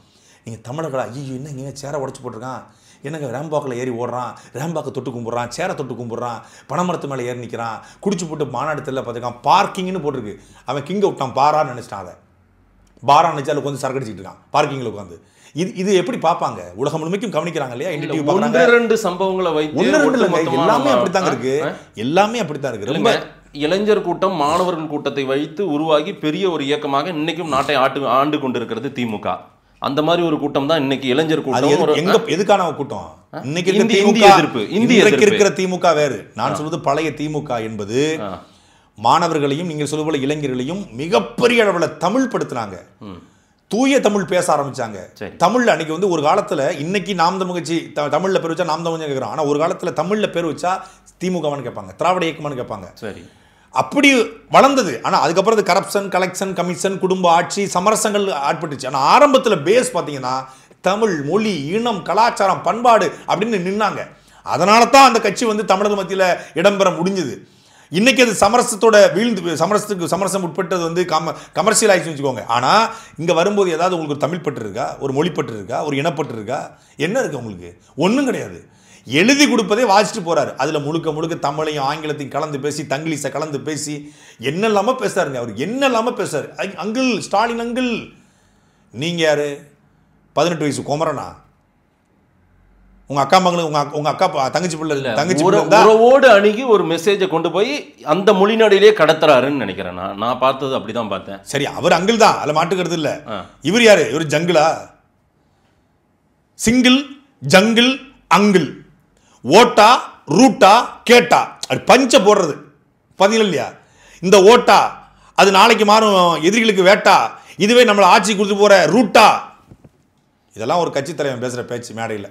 நீங்கள் தமிழர்களா ஐயோ என்ன நீங்கள் சேரை உடச்சி போட்டிருக்கான், என்னங்க ரேம்பாக்கில் ஏறி ஓடுறான், ரேம்பாக்கை தொட்டு கும்பிட்றான், சேரை தொட்டு கும்பிட்றான், பனைமரத்து மேலே ஏறி நிற்கிறான், குடிச்சு போட்டு மாநாடு தெரியல பார்த்துருக்கான், பார்க்கிங்னு போட்டிருக்கு, அவன் கிங்கை விட்டான் பாரான்னு நினச்சிட்டான், அதை பாரா நினச்சி அதில் உட்காந்து சரக்கு அடிச்சிட்டு இருக்கான் பார்க்கிங்கில் உட்காந்து. இது எப்படி பார்ப்பாங்க? உலகம் முழுமைக்கும் கவனிக்கிறாங்க இல்லையா? ஒன்று ரெண்டு சம்பவங்களை வைத்து எல்லாமே அப்படித்தாங்க இருக்கு, எல்லாமே அப்படித்தான் இருக்கு. ரொம்ப இளைஞர் கூட்டம் மாணவர்கள் கூட்டத்தை வைத்து உருவாகி பெரிய ஒரு இயக்கமாக இன்னைக்கும் நாட்டை ஆண்டு கொண்டிருக்கிறது திமுக. அந்த மாதிரி ஒரு கூட்டம் தான் இன்னைக்கு இளைஞர் கூட்டம். எதுக்கான கூட்டம்? இன்னைக்கு இருக்கிற திமுக வேறு. நான் சொல்வது பழைய திமுக என்பது மாணவர்களையும் நீங்கள் சொல்வது போல இளைஞர்களையும் மிகப்பெரிய அளவில் தமிழ் படுத்தினாங்க, தூய தமிழ் பேச ஆரம்பிச்சாங்க. தமிழ்ல அன்னைக்கு வந்து ஒரு காலத்துல, இன்னைக்கு நாம் தமிழ் கட்சி தமிழ்ல பேர் வச்சா நாம் தமிழ் கேட்கிறோம், ஆனா ஒரு காலத்துல தமிழ்ல பேர் வச்சா திமுகவான்னு கேட்பாங்க, திராவிட இயக்கமானு கேட்பாங்க. சரி, அப்படி வளர்ந்தது. ஆனா அதுக்கப்புறம் அது கரப்ஷன், கலெக்ஷன், கமிஷன், குடும்ப ஆட்சி, சமரசங்கள் ஆட்பட்டுச்சு. ஆனா ஆரம்பத்துல பேஸ் பாத்தீங்கன்னா தமிழ், மொழி, இனம், கலாச்சாரம், பண்பாடு அப்படின்னு நின்னாங்க. அதனால தான் அந்த கட்சி வந்து தமிழர் மத்தியில இடம்பெற முடிஞ்சது. இன்னைக்கு அது சமரசத்தோட வீழ்ந்து சமரசம் உட்பட்டது வந்து கமர்ஷியல் ஆயிடுச்சு வச்சுக்கோங்க. ஆனால் இங்கே வரும்போது ஏதாவது உங்களுக்கு ஒரு தமிழ் பற்று இருக்கா, ஒரு மொழிப்பற்று இருக்கா, ஒரு இனப்பற்று இருக்கா, என்ன இருக்குது உங்களுக்கு? ஒன்றும் கிடையாது. எழுதி கொடுப்பதே வாசிச்சுட்டு போறாரு. அதில் முழுக்க முழுக்க தமிழையும் ஆங்கிலத்தையும் கலந்து பேசி, தங்கிலீஷை கலந்து பேசி என்னெல்லாம பேசுறாருங்க. அவர் என்னெல்லாம பேசுறாரு. அங்கிள் ஸ்டாலின் அங்கிள், நீங்க யாரு? 18 வயசு குமரனா? உங்க அக்கா மகளுக்கு உங்க அக்கா தங்கச்சி பிள்ளை இல்ல, தங்கச்சி உறவோடு அணுகி ஒரு மெசேஜை கொண்டு போய் அந்த மொழிநாடிலேயே கடத்துறாருன்னு நினைக்கிறேன். நான் பார்த்தது அப்படிதான் பார்த்தேன். சரி, அவர் அங்கிள் தான், அதில் மாட்டுக்கிறது இல்லை. இவர் யாரு? இவர் ஜங்கிளா? சிங்கிள், ஜங்கிள், அங்கிள், ஓட்டா, ரூட்டா, கேட்டா, அது பஞ்ச போடுறது பதில் இல்லையா? இந்த ஓட்டா அது நாளைக்கு மாறும் எதிரிகளுக்கு வேட்டா, இதுவே நம்மளை ஆட்சி கொடுத்து போற ரூட்டா. இதெல்லாம் ஒரு கட்சி தலைவன் பேசுற பேச்சு மேடையில்.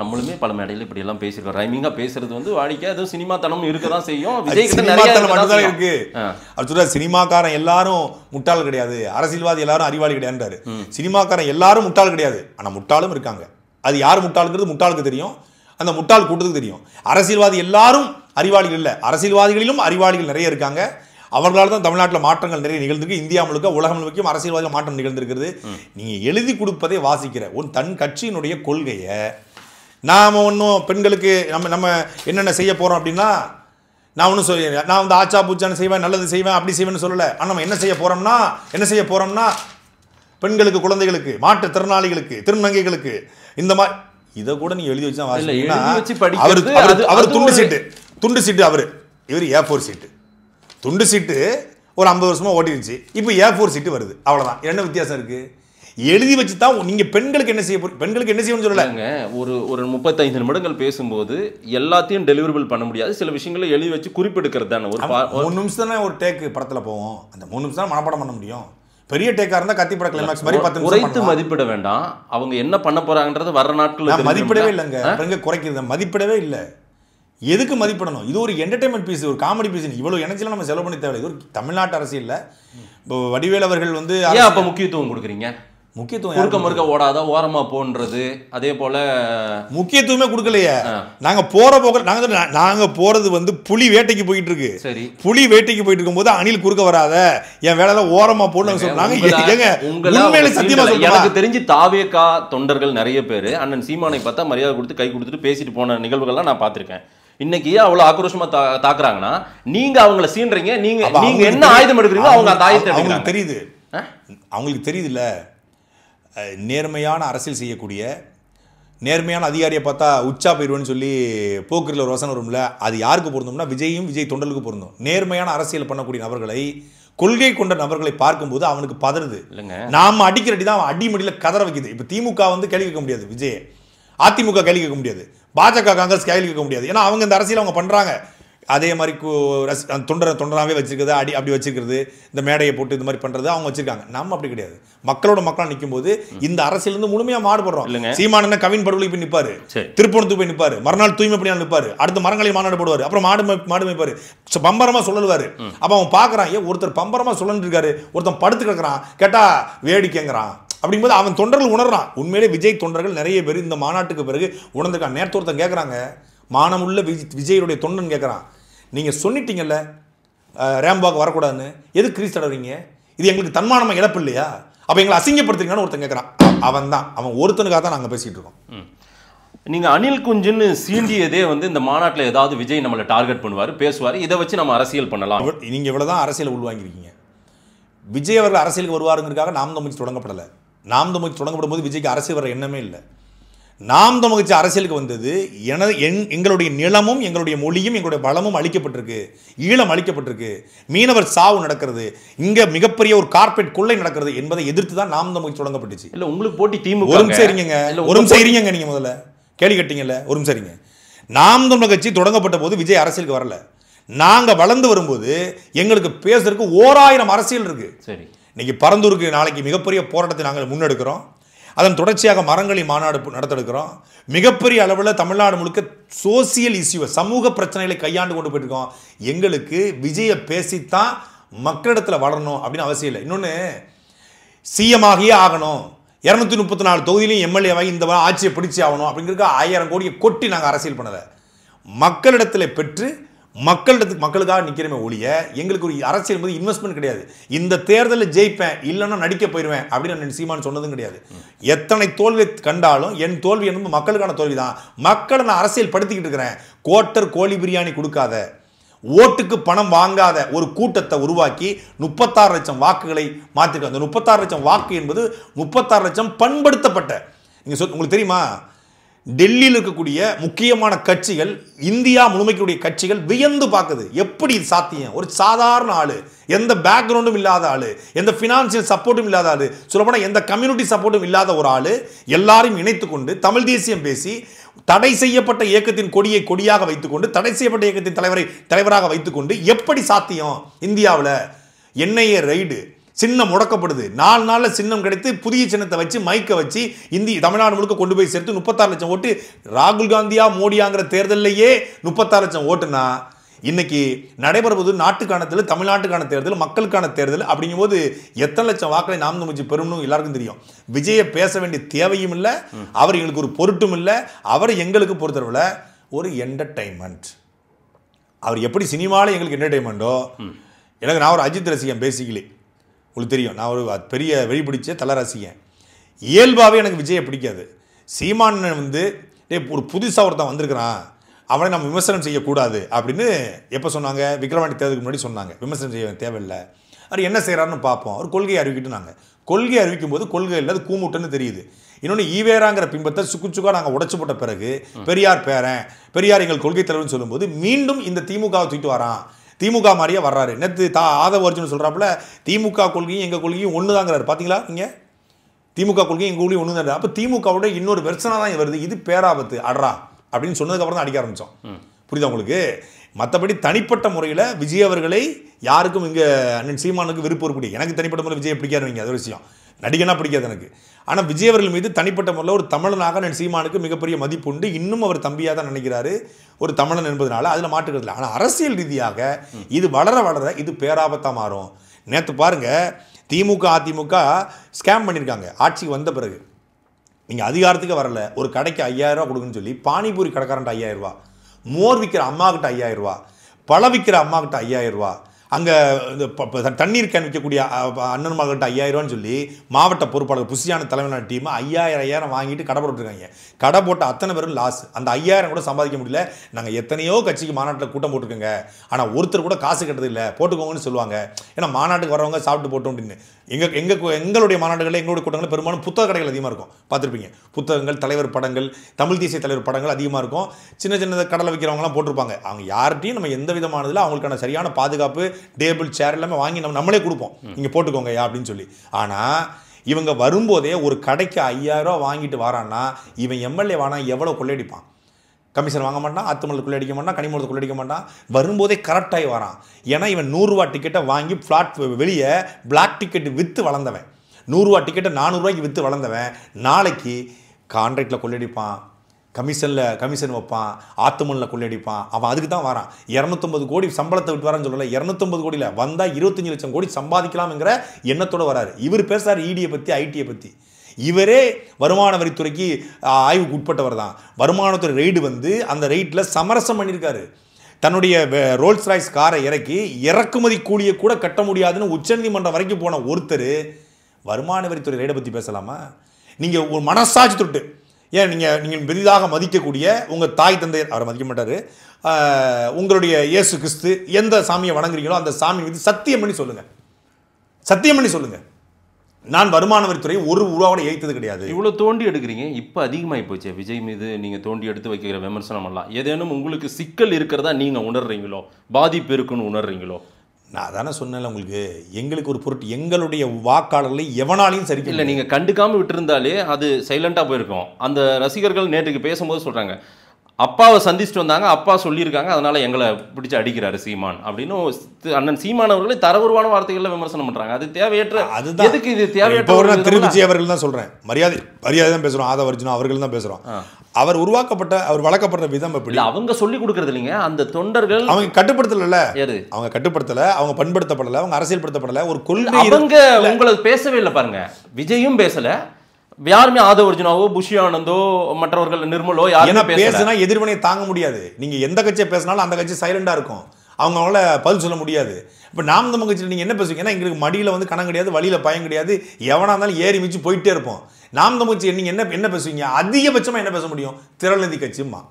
நம்மளுமே பல மேடையில் இப்படி எல்லாம் பேசிருக்கோம். ரைமிங்கா பேசுறது வந்து வாடிக்கை, அதுவும் சினிமா தனம் இருக்கதான் செய்யும். விஜய் இருக்கு. அவர் சொல்ற சினிமாக்காரன் எல்லாரும் முட்டாள் கிடையாது, அரசியல்வாதி எல்லாரும் அறிவாளி கிடையாது. சினிமாக்காரன் எல்லாரும் முட்டாள் கிடையாது, ஆனா முட்டாளும் இருக்காங்க. அது யார் முட்டாளுங்கிறது முட்டாளுக்கு தெரியும், அந்த முட்டாள் கூட்டத்துக்கு தெரியும். அரசியல்வாதி எல்லாரும் அறிவாளிகள் இல்லை, அரசியல்வாதிகளிலும் அறிவாளிகள் நிறைய இருக்காங்க. அவர்களால் தான் தமிழ்நாட்டில் மாற்றங்கள் நிறைய நிகழ்ந்திருக்கு. இந்தியா முழுக்க, உலகம் முழுக்க அரசியல்வாதிகள் மாற்றம் நிகழ்ந்திருக்கிறது. நீங்கள் எழுதி கொடுப்பதை வாசிக்கிற தன் கட்சியினுடைய கொள்கையை நாம் ஒன்றும் பெண்களுக்கு நம்ம என்னென்ன செய்ய போகிறோம் அப்படின்னா, நான் ஒன்றும் நான் வந்து ஆச்சா பூச்சான்னு செய்வேன், நல்லது செய்வேன், அப்படி செய்வேன்னு சொல்லலை. ஆனால் நம்ம என்ன செய்ய போகிறோம்னா பெண்களுக்கு, குழந்தைகளுக்கு, மாற்றுத்திறனாளிகளுக்கு, திருநங்கைகளுக்கு, இந்த மாதிரி இதை கூட நீங்கள் எழுதி வச்சா வாசிப்பீங்கன்னா அவர் துண்டு சீட்டு இவர் A4 சீட்டு. துண்டு சீட்டு ஒரு 50 வருஷமா ஓட்டிருச்சு, இப்போ A4 சீட்டு வருது, அவ்வளவுதான். என்ன வித்தியாசம் இருக்கு? எழுதி வச்சு தான் நீங்க பெண்களுக்கு என்ன செய்ய பெண்களுக்கு என்ன செய்யணும்னு சொல்லல. ஒரு 35 நிமிடங்கள் பேசும்போது எல்லாத்தையும் டெலிவரபிள் பண்ண முடியாது. சில விஷயங்களை எழுதி வச்சு குறிப்பெடுக்கிறது தானே. ஒரு 3 நிமிஷம் தானே ஒரு டேக் படத்துல போவோம். அந்த 3 நிமிஷம் தான் மனப்பாடம் பண்ண முடியும். பெரிய டேக்கா இருந்தா கத்திப்பட கிளைமாக்ஸ் மாதிரி 10 நிமிஷம் குறைத்து மதிப்பிட வேண்டாம். அவங்க என்ன பண்ண போறாங்கன்றது வர நாட்கள் மதிப்பிடவே இல்லைங்க. பெண்க குறைக்கிறது மதிப்பிடவே இல்லை. எதுக்கு மதிப்பிடணும்? இது ஒரு என்டர்டைன்மெண்ட் பீஸ், ஒரு காமெடி பீஸ். இவ்வளவு எனர்ஜிலாம் நம்ம செலவு பண்ணி தேவை. இது ஒரு தமிழ்நாட்டு அரசியல். இப்போ வடிவேல் அவர்கள் வந்து அப்ப முக்கியத்துவம் கொடுக்குறீங்க. முக்கியத்துவம் முறுக்க ஓடாத ஓரமா போன்றது, அதே போல முக்கியத்துவமே கொடுக்கலையே. நாங்க போறது வந்து புலி வேட்டைக்கு போயிட்டு இருக்கு. சரி, புலி வேட்டைக்கு போயிட்டு இருக்கும்போது அணில் குறுக்க வராத, என் வேலை ஓரமா போடணும்னு சொல்றாங்க. சத்தியமா எனக்கு தெரிஞ்சு தாவேகா தொண்டர்கள் நிறைய பேர் அண்ணன் சீமானை பார்த்தா மரியாதை கொடுத்து கை கொடுத்துட்டு பேசிட்டு போன நிகழ்வுகள்லாம் நான் பார்த்திருக்கேன். இன்னைக்கு அவ்வளவு ஆக்ரோஷமா தாக்குறாங்கன்னா நீங்க அவங்கள சீன்றீங்க. நீங்க என்ன ஆயுதம் எடுக்கிறீங்களோ அவங்க அந்த ஆயுதத்தை அவங்களுக்கு தெரியுது. அவங்களுக்கு தெரியுது இல்ல, நேர்மையான அரசியல் செய்யக்கூடிய நேர்மையான அதிகாரியை பார்த்தா உச்சா போயிடுவேன்னு சொல்லி போக்குரில் ஒரு வசனம் வரும்ல, அது யாருக்கு பொருந்தோம்னா விஜயும் விஜய் தொண்டலுக்கு பொருந்தும். நேர்மையான அரசியல் பண்ணக்கூடிய நபர்களை, கொள்கை கொண்ட நபர்களை பார்க்கும்போது அவனுக்கு பதறுது. நாம அடிக்கிற அடி தான் அவன் அடிமடியில் கதற வைக்குது. இப்போ திமுக வந்து கேள்வி கேட்க முடியாது, விஜய் அதிமுக கேள்வி கேட்க முடியாது, பாஜக காங்கிரஸ் கேள்வி கேட்க முடியாது. ஏன்னா அவங்க இந்த அரசியல் அவங்க பண்றாங்க. அதே மாதிரி தொண்டராகவே வச்சிருக்கிறது, அப்படி வச்சிருக்கிறது, இந்த மேடையை போட்டு இந்த மாதிரி பண்றது அவங்க வச்சிருக்காங்க. நம்ம அப்படி கிடையாது. மக்களோட மக்களா நிற்கும் போது இந்த அரசியல் இருந்து முழுமையா மாறுபடுறோம். சீமானன் கவின் படுகொலை போய் நிற்பாரு, திருப்பணத்துக்கு போய் நிற்பாரு, மறுநாள் தூய்மை பணியாளர் நிற்பாரு, அடுத்து மரங்களை மாநாடு போடுவாரு, அப்புறம் மாடு மேய்ப்பாரு, பம்பரமா சொல்லுவாரு. அப்ப அவன் பாக்குறான், ஒருத்தர் பம்பரமா சொல்லு இருக்காரு, ஒருத்தன் படுத்து கிடக்குறான், கேட்டா வேடிக்கைங்கிறான். அப்படிங்கும்போது அவன் தொண்டர்கள் உணர்றான். உண்மையிலே விஜய் தொண்டர்கள் நிறைய பேர் இந்த மாநாட்டுக்கு பிறகு உணர்ந்திருக்கான். நேற்று ஒருத்தன் கேட்குறாங்க, மானமுள்ள விஜயுடைய தொண்டன் கேட்குறான், நீங்கள் சொன்னிட்டீங்கல்ல ரேம்பாக் வரக்கூடாதுன்னு, எது கிரீஸ் தடவுறீங்க? இது எங்களுக்கு தன்மானமாக இழப்பு இல்லையா? அப்போ எங்களை அசிங்கப்படுத்துறீங்கன்னு ஒருத்தன் கேட்குறான். அவன் ஒருத்தனுக்காக தான் நாங்கள் பேசிகிட்டு இருக்கோம். நீங்கள் அனில் குஞ்சுன்னு சீண்டியதே இந்த மாநாட்டில் ஏதாவது விஜய் நம்மளை டார்கெட் பண்ணுவார், பேசுவார், இதை வச்சு நம்ம அரசியல் பண்ணலாம். நீங்கள் இவ்வளோ தான் அரசியல் உள்வாங்கியிருக்கீங்க. விஜய் அவர்கள் அரசியலுக்கு வருவாருங்கிறதுக்காக நாம் தமிழ் தொடங்கப்படலை. நாம் தமிழ் தொடங்கப்படும் போது விஜய்க்கு அரசியல் வர எண்ணமே இல்லை. நாம் தமிழ் அரசியலுக்கு வந்தது எங்களுடைய நிலமும் எங்களுடைய மொழியும் எங்களுடைய வளமும் அளிக்கப்பட்டிருக்கு, ஈழம் அளிக்கப்பட்டிருக்கு, மீனவர் சாவு நடக்கிறது, இங்கே மிகப்பெரிய ஒரு கார்பரேட் கொள்ளை நடக்கிறது என்பதை எதிர்த்து தான் நாம் தமிழ் தொடங்கப்பட்டுச்சு. இல்லை உங்களுக்கு போட்டி திமுக. ஒரு சரிங்க நீங்கள் முதல்ல கேள்வி கேட்டீங்கல்ல, ஒரு சரிங்க. நாம் தமிழ் கட்சி தொடங்கப்பட்ட போது விஜய் அரசியலுக்கு வரல. நாங்கள் வளர்ந்து வரும்போது எங்களுக்கு பேசுறதுக்கு 1000 அரசியல் இருக்கு. சரி, இன்னைக்கு பரந்தூருக்கு நாளைக்கு மிகப்பெரிய போராட்டத்தை நாங்கள் முன்னெடுக்கிறோம். அதன் தொடர்ச்சியாக மரங்களி மாநாடு நடத்தெடுக்கிறோம். மிகப்பெரிய அளவில் தமிழ்நாடு முழுக்க சோசியல் இஷ்யூ, சமூக பிரச்சனைகளை கையாண்டு கொண்டு போயிட்டுருக்கோம். எங்களுக்கு விஜயை பேசித்தான் மக்களிடத்தில் வளரணும் அப்படின்னு அவசியம் இல்லை. இன்னொன்று, சிஎம் ஆகியே ஆகணும், 234 தொகுதியிலையும் எம்எல்ஏவாகி இந்த ஆட்சியை பிடிச்சி ஆகணும் அப்படிங்கிறதுக்கு 1000 கோடியை கொட்டி நாங்கள் அரசியல் பண்ணலை. மக்களிடத்தில் பெற்று மக்களுக்காக நிற்கிறமே ஒழிய எங்களுக்கு ஒரு அரசியல் என்பது இன்வெஸ்ட்மெண்ட் கிடையாது. இந்த தேர்தலில் ஜெயிப்பேன், இல்லைன்னா நடிக்க போயிடுவேன் அப்படின்னு சீமான் சொன்னதும் கிடையாது. எத்தனை தோல்வி கண்டாலும் என் தோல்வி என்பது மக்களுக்கான தோல்வி தான். மக்களை நான் அரசியல் படுத்திக்கிட்டு இருக்கிறேன். கோட்டர் கோழி பிரியாணி கொடுக்காத, ஓட்டுக்கு பணம் வாங்காத ஒரு கூட்டத்தை உருவாக்கி 36 லட்சம் வாக்குகளை மாற்றிருக்காங்க. அந்த 36 லட்சம் வாக்கு என்பது 36 லட்சம் பண்படுத்தப்பட்ட, நீங்கள் உங்களுக்கு தெரியுமா, டெல்லியில் இருக்கக்கூடிய முக்கியமான கட்சிகள், இந்தியா முழுமைக்குடைய கட்சிகள் வியந்து பார்க்குது, எப்படி இது சாத்தியம்? ஒரு சாதாரண ஆளு, எந்த பேக்ரவுண்டும் இல்லாத ஆளு, எந்த ஃபினான்சியல் சப்போர்ட்டும் இல்லாத ஆளு, சொல்லப்போனால் எந்த கம்யூனிட்டி சப்போர்ட்டும் இல்லாத ஒரு ஆளு எல்லாரும் இணைத்து கொண்டு தமிழ் தேசியம் பேசி தடை செய்யப்பட்ட இயக்கத்தின் கொடியை கொடியாக வைத்துக்கொண்டு, தடை செய்யப்பட்ட இயக்கத்தின் தலைவராக வைத்துக்கொண்டு எப்படி சாத்தியம்? இந்தியாவில் என்ஐஏ ரைடு, சின்னம் முடக்கப்படுது, 4 நாளில் சின்னம் கிடைத்து புதிய சின்னத்தை வச்சு மைக்கை வச்சு தமிழ்நாடு முழுக்க கொண்டு போய் சேர்த்து 36 லட்சம் ஓட்டு. ராகுல் காந்தியா மோடியாங்கிற தேர்தலையே 36 லட்சம் ஓட்டுனா இன்னைக்கு நடைபெறுவது நாட்டுக்கான தேர்தல், தமிழ்நாட்டுக்கான தேர்தல், மக்களுக்கான தேர்தல். அப்படிங்கும்போது எத்தனை லட்சம் வாக்களை நாம் தமிழ் பெறும்னு எல்லாருக்கும் தெரியும். விஜயை பேச வேண்டிய தேவையும் இல்லை, அவர் எங்களுக்கு ஒரு பொருட்டும் இல்லை. அவர் எங்களுக்கு பொறுத்தளவில் ஒரு என்டர்டைன்மெண்ட். அவர் எப்படி சினிமாவில் எங்களுக்கு என்டர்டைன்மெண்ட்டோ, எனக்கு நான் ஒரு அஜித் ரசிகன் பேசிக்கலி, உங்களுக்கு தெரியும், நான் ஒரு பெரிய வெளிப்பிடிச்ச தலை ரசிகன். இயல்பாகவே எனக்கு விஜயை பிடிக்காது. சீமான் ஒரு புதுசாக ஒருத்தன் வந்திருக்கிறான், அவனை நம்ம விமர்சனம் செய்யக்கூடாது அப்படின்னு எப்போ சொன்னாங்க? விக்ரவாண்டி தேர்தலுக்கு முன்னாடி சொன்னாங்க, விமர்சனம் செய்ய தேவையில்லை, அவர் என்ன செய்கிறாருன்னு பார்ப்போம். அவர் கொள்கையை அறிவிக்கிட்டு நாங்கள் கொள்கையை அறிவிக்கும் போது கொள்கை இல்லை, அது கூமுட்டுன்னு தெரியுது. இன்னொன்று, ஈவேராங்கிற பிம்பத்தை சுக்குச்சுக்காக நாங்கள் உடைச்சு போட்ட பிறகு பெரியார் பேரன், பெரியார் எங்கள் கொள்கை தலைவர்னு சொல்லும்போது மீண்டும் இந்த திமுகவை தூக்கிட்டு வரான், திமுக மாதிரியே வர்றாரு. நேற்று ஆதவ அர்ஜுன் சொல்கிறாப்புல திமுக கொள்கையும் எங்கள் கொள்கையும் ஒன்று தாங்கிறாரு. பார்த்தீங்களா நீங்கள்? திமுக கொள்கையும் எங்கள் கொள்கையும் ஒன்று தான். அப்போ திமுகவோட இன்னொரு வெர்சனாக தான் வருது, இது பேராபத்து அட்ரா அப்படின்னு சொன்னதுக்கப்புறம் தான் அடிக்க ஆரம்பித்தோம். புரியுதா உங்களுக்கு? மற்றபடி தனிப்பட்ட முறையில் விஜய் அவர்களை யாருக்கும் இங்கே அண்ணன் சீமானுக்கு விருப்பம் இருக்கக்கூடிய, எனக்கு தனிப்பட்ட முறையில் விஜயை பிடிக்காதுவீங்க, அது விஷயம், நடிகனா பிடிக்காது எனக்கு. ஆனால் விஜய் அவர்கள் மீது தனிப்பட்ட முறையில் ஒரு தமிழனாக அண்ணன் சீமானுக்கு மிகப்பெரிய மதிப்பு உண்டு. இன்னும் அவர் தம்பியாக தான் நினைக்கிறாரு, ஒரு தமிழன் என்பதனால, அதில் மாற்றுக்கிறது இல்லை. ஆனால் அரசியல் ரீதியாக இது வளர வளர இது பேராபத்தாக மாறும். நேற்று பாருங்கள், திமுக அதிமுக ஸ்கேம் பண்ணியிருக்காங்க ஆட்சிக்கு வந்த பிறகு. நீங்கள் அதிகாரத்துக்கு வரல, ஒரு கடைக்கு 5000 ரூபா கொடுக்குன்னு சொல்லி பானிபூரி கடைக்காரன்ட்ட 5000 ரூபா, மோர் விற்கிற அம்மாக்கிட்ட 5000 ரூபா, பழம் விற்கிற அம்மாக்கிட்ட 5000 ரூபா, அங்கே இந்த தண்ணீர் கேன் விற்கக்கூடிய அண்ணன்மார்கிட்ட 5000 ரூபான்னு சொல்லி மாவட்ட பொறுப்பாளர் புசியான தலைமையான டீம் 5000 வாங்கிட்டு கடை போட்டுருக்காங்க. கடை போட்ட அத்தனை பேரும் லாஸ். அந்த 5000 கூட சம்பாதிக்க முடியல. நாங்கள் எத்தனையோ கட்சிக்கு மாநாட்டில் கூட்டம் போட்டுருக்கோங்க, ஆனால் ஒருத்தர் கூட காசு கட்டுறது இல்லை, போட்டுக்கோங்கன்னு சொல்லுவாங்க. ஏன்னா மாநாட்டுக்கு வரவங்க சாப்பிட்டு போட்டோம் அப்படின்னு. எங்களுடைய மாநாடுகளில் எங்களுடைய கூட்டங்களில் பெரும்பாலும் புத்தக கடைகள் அதிகமாக இருக்கும், பார்த்துருப்பீங்க. புத்தகங்கள், தலைவர் படங்கள், தமிழ் தேசிய தலைவர் படங்கள் அதிகமாக இருக்கும். சின்ன சின்ன கடலை விற்கிறவங்களாம் போட்டிருப்பாங்க. அவங்க யார்கிட்டையும் நம்ம எந்த விதமானதில் அவங்களுக்கான சரியான பாதுகாப்பு, டேபிள் சேர் எல்லாமே வாங்கி நம்மளே கொடுப்போம், இங்கே போட்டுக்கோங்க அப்படின்னு சொல்லி. ஆனால் இவங்க வரும்போதே ஒரு கடைக்கு 5000 ரூபா வாங்கிட்டு வரான்னா இவன் எம்எல்ஏ வானா எவ்வளோ கொள்ளையடிப்பான்? கமிஷன் வாங்க மாட்டான், ஆத்துமல்ல கொள்ளையடிக்க மாட்டான், கனிமூலத்தை கொள்ளையடிக்க மாட்டான். வரும்போதே கரெக்டாகி வரான். ஏன்னா இவன் 100 ரூபா டிக்கெட்டை வாங்கி ஃப்ளாட் வெளியே பிளாக் டிக்கெட் விற்று வளர்ந்தவன், 100 ரூபா டிக்கெட்டை 400 ரூபாய்க்கு விற்று வளர்ந்தவன் நாளைக்கு கான்ட்ராக்டில் கொள்ளையடிப்பான், கமிஷன் வைப்பான், ஆத்துமல்ல கொள்ளையடிப்பான். அவன் அதுக்கு தான் வரான். 250 கோடி சம்பளத்தை விட்டு வரான்னு சொல்லலை, 250 கோடியில் வந்தால் 25 லட்சம் கோடி சம்பாதிக்கலாம்ங்கிற எண்ணத்தோடு வராரு. இவர் பேசுகிறார் இடியை பற்றி, ஐடியை பற்றி. இவரே வருமான வரித்துறைக்கு ஆய்வுக்கு உட்பட்டவர் தான். வருமானத்துறை ரெய்டு வந்து அந்த ரெய்டில் சமரசம் பண்ணியிருக்காரு. தன்னுடைய ரோல்ஸ் ராய்ஸ் காரை இறக்கி இறக்குமதி கூலியை கூட கட்ட முடியாதுன்னு உச்சநீதிமன்றம் வரைக்கும் போன ஒருத்தர் வருமான வரித்துறை ரெய்டை பற்றி பேசலாமா? நீங்கள் ஒரு மனசாட்சி தொட்டு ஏன் நீங்கள் பெரிதாக மதிக்கக்கூடிய உங்கள் தாய் தந்தையர், அவரை மதிக்க மாட்டார், உங்களுடைய இயேசு கிறிஸ்து எந்த சாமியை வணங்குறீங்களோ அந்த சாமி மீது சத்தியம் பண்ணி சொல்லுங்கள், சத்தியம் பண்ணி சொல்லுங்கள், நான் வருமான வரித்துறை ஒரு ரூபாவோட ஏய்த்தது கிடையாது. இவ்வளோ தோண்டி எடுக்கிறீங்க. இப்போ அதிகமாகி போச்சு விஜய் மீது நீங்கள் தோண்டி எடுத்து வைக்கிற விமர்சனம் எல்லாம். ஏதேனும் உங்களுக்கு சிக்கல் இருக்கிறதா நீங்கள் உணர்றீங்களோ, பாதிப்பு இருக்குன்னு உணர்றீங்களோ? நான் தானே சொன்னேன் உங்களுக்கு, எங்களுக்கு ஒரு பொருட்டு எங்களுடைய வாக்காளர்களை எவனாலையும் சரி இல்லை. நீங்கள் கண்டுக்காமல் விட்டுருந்தாலே அது சைலண்டாக போயிருக்கோம். அந்த ரசிகர்கள் நேற்றுக்கு பேசும்போது சொல்கிறாங்க, அப்பாவை சந்திச்சுட்டு வந்தாங்க, அப்பா சொல்லியிருக்காங்க, அதனால எங்களை பிடிச்சி அடிக்கிறாரு சீமான் அப்படின்னு அண்ணன் சீமான் அவர்களை தரவுருவான வார்த்தைகளில் விமர்சனம் பண்ணுறாங்க. அது தேவையற்ற. அதுதான் எதுக்கு இது தேவையற்ற? திரு விஜய் அவர்கள் தான் சொல்கிறேன், மரியாதை தான் பேசுகிறோம், ஆதவ அர்ஜுனா அவர்கள் தான் பேசுகிறோம். அவர் உருவாக்கப்பட்ட அவர் வளர்க்கப்பட்ட விதம் எப்படி அவங்க சொல்லி கொடுக்கறது இல்லைங்க. அந்த தொண்டர்கள் அவங்க கட்டுப்படுத்தல, அவங்க கட்டுப்படுத்தல, அவங்க பண்படுத்தப்படலை, அவங்க அரசியல்படுத்தப்படலை. ஒரு கொள்கை அவங்க உங்களை பேசவே இல்லை பாருங்க. விஜயும் பேசல, யாருமே ஆதவ அர்ஜுனாவோ புஷி ஆனந்தோ மற்றவர்கள் நிர்மலோ யாருமே பேசினா எதிர்வினை தாங்க முடியாது. நீங்க எந்த கட்சியை பேசினாலும் அந்த கட்சி சைலண்டா இருக்கும், அவங்களால பதில் சொல்ல முடியாது. இப்போ நாம் தமிழ் கட்சியில் நீங்கள் என்ன பேசுவீங்க? ஏன்னா எங்களுக்கு மடியில் வந்து கணம் கிடையாது, வழியில் பயம் கிடையாது, எவனா இருந்தாலும் ஏறி மிச்சு போயிட்டே இருப்போம். நாம் தமிழ் கட்சி நீங்கள் என்ன பேசுவீங்க? அதிகபட்சமாக என்ன பேச முடியும்? திரள்நிதி கட்சியுமா,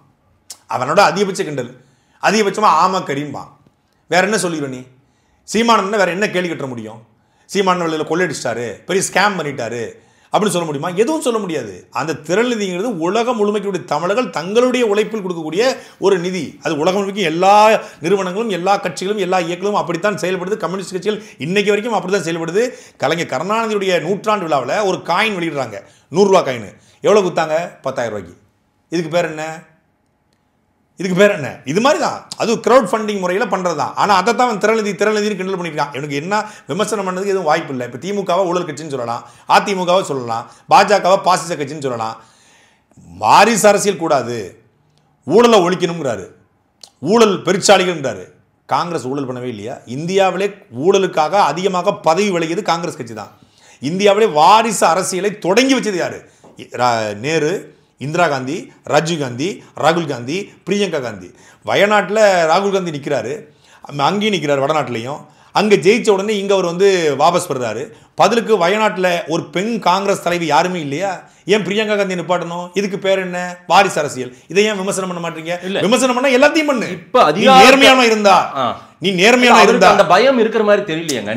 அவனோட அதிகபட்ச கிண்டல், அதிகபட்சமாக ஆமக்கரியுமா, வேற என்ன சொல்லிடுவோம்? நீ சீமானந்தனை வேற என்ன கேள்வி கட்ட முடியும்? சீமானந்த வழியில் கொள்ளையடிச்சிட்டாரு, பெரிய ஸ்கேம் பண்ணிட்டாரு அப்படின்னு சொல்ல முடியுமா? எதுவும் சொல்ல முடியாது. அந்த திரள்நிதிங்கிறது உலகம் முழுமைக்குடைய தமிழர்கள் தங்களுடைய உழைப்பில் கொடுக்கக்கூடிய ஒரு நிதி. அது உலகம் முழுமைக்கு எல்லா நிறுவனங்களும் எல்லா கட்சிகளும் எல்லா இயக்கங்களும் அப்படித்தான் செயல்படுது. கம்யூனிஸ்ட் கட்சிகள் இன்னைக்கு வரைக்கும் அப்படிதான் செயல்படுது. கலைஞர் கருணாநிதியுடைய நூற்றாண்டு விழாவில் ஒரு காயின் வெளியிடுறாங்க, 100 ரூபா காயின். எவ்வளோ கொடுத்தாங்க? 10,000 ரூபாய்க்கு. இதுக்கு பேர் என்ன? இது மாதிரி தான், அது க்ரௌட் ஃபண்டிங் முறையில் பண்ணுறது தான். ஆனால் அதை தான் திரள்நிதின்னு கிண்டல் பண்ணியிருக்கான். எனக்கு என்ன விமர்சனம் பண்ணதுக்கு எதுவும் வாய்ப்பு இல்லை. இப்போ திமுகவை ஊழல் கட்சின்னு சொல்லலாம், அதிமுகவை சொல்லலாம், பாஜகவை பாசிச கட்சின்னு சொல்லலாம். வாரிசு அரசியல் கூடாது, ஊழலை ஒழிக்கணுங்கிறாரு, ஊழல் பெருச்சாளிகள்ன்றாரு. காங்கிரஸ் ஊழல் பண்ணவே இல்லையா? இந்தியாவிலே ஊழலுக்காக அதிகமாக பதவி விலகியது காங்கிரஸ் கட்சி தான். இந்தியாவிலே வாரிசு அரசியலை தொடங்கி வச்சது யாரு? நேரு, இந்திரா காந்தி, ராஜீவ் காந்தி, ராகுல் காந்தி, பிரியங்கா காந்தி. வயநாட்டில் ராகுல் காந்தி நிற்கிறாரு, அங்கேயும் நிற்கிறார், வடநாட்டிலையும். அங்கே ஜெயிச்ச உடனே இங்கே அவர் வந்து வாபஸ் பெறுறாரு. பதிலுக்கு வயநாட்டில் ஒரு பெண் காங்கிரஸ் தலைவி யாருமே இல்லையா? ஏன் பிரியங்கா காந்தி நிப்பாட்டணும்? இதுக்கு பேர் என்ன? வாரிசு அரசியல். இதை ஏன் விமர்சனம் பண்ண மாட்டீங்க? விமர்சனம் பண்ணா எல்லாத்தையும் பண்ணு. இப்ப நேர்மையான இருந்தா, நீ நேர்மையான இருந்தா, அந்த பயம் இருக்கிற மாதிரி தெரியலையாங்க.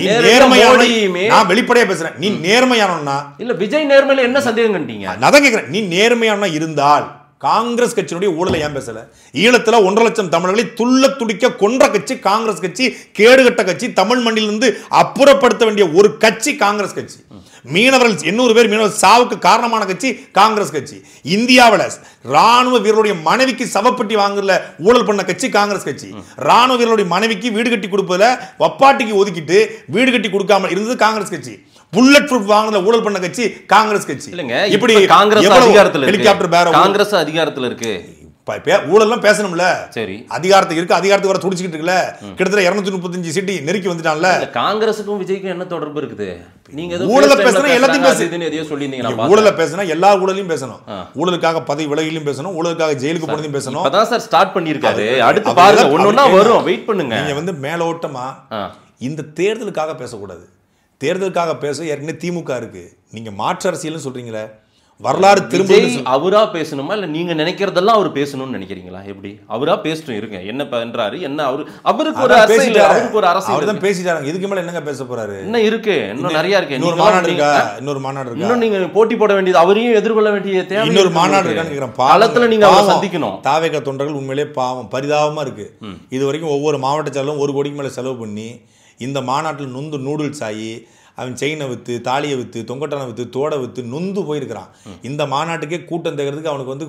நான் வெளிப்படையா பேசுறேன், நீ நேர்மையானவனா இல்ல? விஜய் நேர்மையில என்ன சந்தேகம் கண்டீங்க? நான் தான் கேட்கிறேன், நீ நேர்மையான இருந்தால் காங்கிரஸ் கட்சியினுடைய ஊழலை ஏன் பேசல? ஈழத்துல 1.5 லட்சம் தமிழர்களை துள்ள துடிக்க கொன்ற கட்சி காங்கிரஸ் கட்சி, கேடுகட்ட கட்சி, தமிழ் மண்ணிலிருந்து அப்புறப்படுத்த வேண்டிய ஒரு கட்சி காங்கிரஸ் கட்சி. மீனவர்கள் 800 பேர் மீனவர் சாவுக்கு காரணமான கட்சி காங்கிரஸ் கட்சி. இந்தியாவில் ராணுவ வீரருடைய மனைவிக்கு சவப்பட்டி வாங்குறதுல ஊழல் பண்ண கட்சி காங்கிரஸ் கட்சி. ராணுவ வீரருடைய மனைவிக்கு வீடு கட்டி கொடுப்பதுல வப்பாட்டிக்கு ஒதுக்கிட்டு வீடு கட்டி கொடுக்காம இருந்தது காங்கிரஸ் கட்சி. புல்லட் ப்ரூஃப் வாங்குறதுல ஊழல் பண்ண கட்சி காங்கிரஸ் கட்சி. இல்லங்க, இப்படி காங்கிரஸ் அதிகாரத்துல இருக்கு, ஹெலிகாப்டர் பேர காங்கிரஸ் அதிகாரத்துல இருக்கு. ஊழல்லாம் பேசணும்ல. சரி, அதிகாரத்துக்கு இருக்கு, அதிகாரத்துக்கு வர துடிச்சிட்டு இருக்குல்ல. கிட்டத்தட்ட 235 சீட்டு நெருக்கி வந்துட்டான்ல. காங்கிரஸுக்கும் விஜய்க்கும் என்ன தொடர்பு இருக்குது? நீங்க ஊழல பேசினா எல்லாத்தையும் பேசுறீங்க, எதையோ சொல்லிருந்தீங்க. ஊழல பேசினா எல்லா ஊழலையும் பேசணும், ஊழலுக்காக பதவி விலகிலும் பேசணும், ஊழலுக்காக ஜெயிலுக்கு போனதையும் பேசணும். அதான் சார் ஸ்டார்ட் பண்ணிருக்காரு. அடுத்து பாருங்க, ஒன்னொன்னா வரும், வெயிட் பண்ணுங்க. நீங்க வந்து மேலோட்டமா இந்த தேர்தலுக்காக பேசக்கூடாது. தேர்தலுக்காக பேச ஏற்கனவே திமுக இருக்கு. நீங்க மாற்று அரசியல்னு சொல்றீங்களே, வரலாறு திரும்ப அவரா பேசணுமா இல்ல நீங்க நினைக்கிறதெல்லாம் அவர் பேசணும்னு நினைக்கிறீங்களா? எப்படி அவரா பேசட்டும், இருங்க என்ன பண்றாரு, என்ன அவருக்கு ஒரு அரசியல், அவருக்கு ஒரு அரசியல் அவர் தான் பேசிட்டாங்க. இதுக்கு மேல என்னங்க பேச போறாரு? என்ன இருக்கு? இன்னும் நிறைய இருக்கு. இன்னொரு மாநாடு இருக்கா? இன்னொரு மாநாடு இருக்கா? இன்னும் நீங்க போட்டி போட வேண்டியது, அவரையும் எதிர்கொள்ள வேண்டிய தேவை. இன்னொரு மாநாடு இருக்கான்னு கேக்குறேன். பாலத்துல நீங்க அவரை சந்திக்கணும். தாவேக தொண்டர்கள் உண்மையிலே பாவம், பரிதாபமா இருக்கு. இது வரைக்கும் ஒவ்வொரு மாவட்ட செயலும் 1 கோடிக்கு மேல செலவு பண்ணி இந்த மாநாட்டில் நொந்து நூடுல்ஸ் ஆகி அவன் செயினை விற்று, தாலியை விற்று, தொங்கட்டானை விற்று, தோடை விற்று நொந்து போயிருக்கிறான். இந்த மாநாட்டுக்கே கூட்டம் தேக்கிறதுக்கு அவனுக்கு வந்து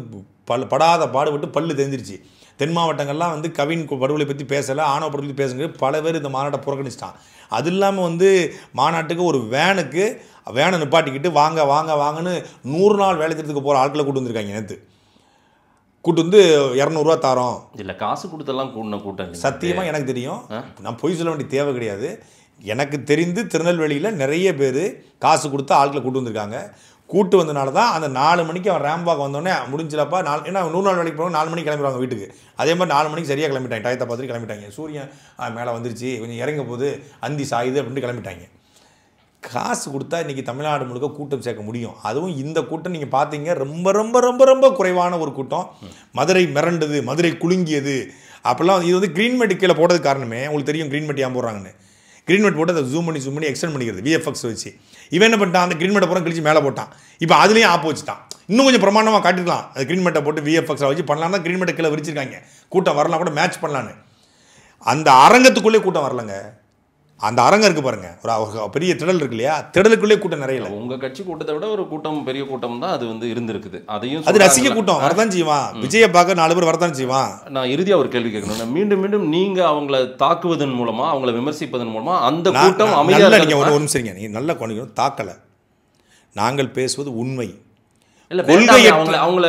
படாத பாடுபட்டு பல்லு தெரிஞ்சிருச்சு. தென் மாவட்டங்கள்லாம் வந்து கவின் படுகொலை பற்றி பேசலை, ஆணவ படுகொலை பற்றி பேசுங்க, பல பேர் இந்த மாநாட்டை புறக்கணிச்சிட்டான். அது இல்லாமல் வந்து மாநாட்டுக்கு ஒரு வேனை நிப்பாட்டிக்கிட்டு வாங்க வாங்க வாங்கன்னு 100 நாள் வேலை திட்டத்துக்கு போகிற ஆட்களை கூட்டு வந்திருக்காங்க. நேற்று கூட்டு வந்து 200 ரூபா தாரோம். இல்லை, காசு கொடுத்தெல்லாம் கூட்டம் சத்தியமாக எனக்கு தெரியும். நான் பொய் சொல்ல வேண்டிய தேவை கிடையாது. எனக்கு தெரிந்து திருநெல்வேலியில் நிறைய பேர் காசு கொடுத்து ஆட்களை கூட்டு வந்திருக்காங்க. கூட்டு வந்தனால தான் அந்த 4 மணிக்கு அவன் ரேம்பாக் வந்தோடனே முடிஞ்சலப்பா ஏன்னா 100 நாள் வேலைக்கு போகிறோம் 4 மணிக்கு கிளம்பிடுவாங்க வீட்டுக்கு. அதே மாதிரி 4 மணிக்கு சரியாக கிளம்பிட்டாங்க, டயத்தை பார்த்துட்டு கிளம்பிட்டாங்க. சூரியன் மேலே வந்துருச்சு, கொஞ்சம் இறங்க போது, அந்தி சாயுது அப்படின்ட்டு கிளம்பிட்டாங்க. காசு கொடுத்தா இன்றைக்கி தமிழ்நாடு முழுக்க கூட்டம் சேர்க்க முடியும். அதுவும் இந்த கூட்டம் நீங்கள் பார்த்தீங்க ரொம்ப ரொம்ப ரொம்ப ரொம்ப குறைவான ஒரு கூட்டம். மதுரை மிரண்டது, மதுரை குலுங்கியது அப்படிலாம். இது வந்து க்ரீன்மெட் கீழே போட்டது காரணமே உங்களுக்கு தெரியும். க்ரீன்மெட் ஏன் போடுறாங்கன்னு, க்ரீன்மெட் போட்டு அதை ஜூம் பண்ணி எக்ஸ்டெண்ட் பண்ணிக்கிறது விஎஃப்எக்ஸ் வச்சு. இவன் என்ன பண்ணிட்டான், அந்த க்ரீன்மெட்டை பூரா கழிச்சு மேலே போட்டான். இப்போ அதுலேயும் ஆப் வச்சுட்டான். இன்னும் கொஞ்சம் பிரமாண்டமாக காட்டிக்கலாம். அது க்ரீன்மெட்டை போட்டு விஎஃப்எக்ஸை வச்சு பண்ணலாம்னா க்ரீன்மெட்டை கீழே விரிச்சிருக்காங்க. கூட்டம் வரலாம் கூட மேட்ச் பண்ணலான்னு. அந்த அரங்கத்துக்குள்ளே கூட்டம் வரலங்க. அந்த அரங்கம் இருக்குது பாருங்க, ஒரு பெரிய திடல் இருக்கு இல்லையா, திடலுக்குள்ளே கூட்டம் நிறைய இல்லை. உங்கள் கட்சி கூட்டத்தை விட ஒரு கூட்டம், பெரிய கூட்டம் தான் அது வந்து இருந்திருக்குது. அதையும் அது ரசிக கூட்டம் வரதான் செய்வான். விஜயை பார்க்க 4 பேர் வரதான் செய்வான். நான் இறுதியாக ஒரு கேள்வி கேட்கணும். மீண்டும் மீண்டும் நீங்கள் அவங்கள தாக்குவதன் மூலமாக, அவங்கள விமர்சிப்பதன் மூலமாக அந்த கூட்டம் அமைதியாக நீங்கள் ஒரு நிமிஷம் நீங்கள் நல்லா கொண்டு தாக்கலை. நாங்கள் பேசுவது உண்மை. இல்ல அவங்கள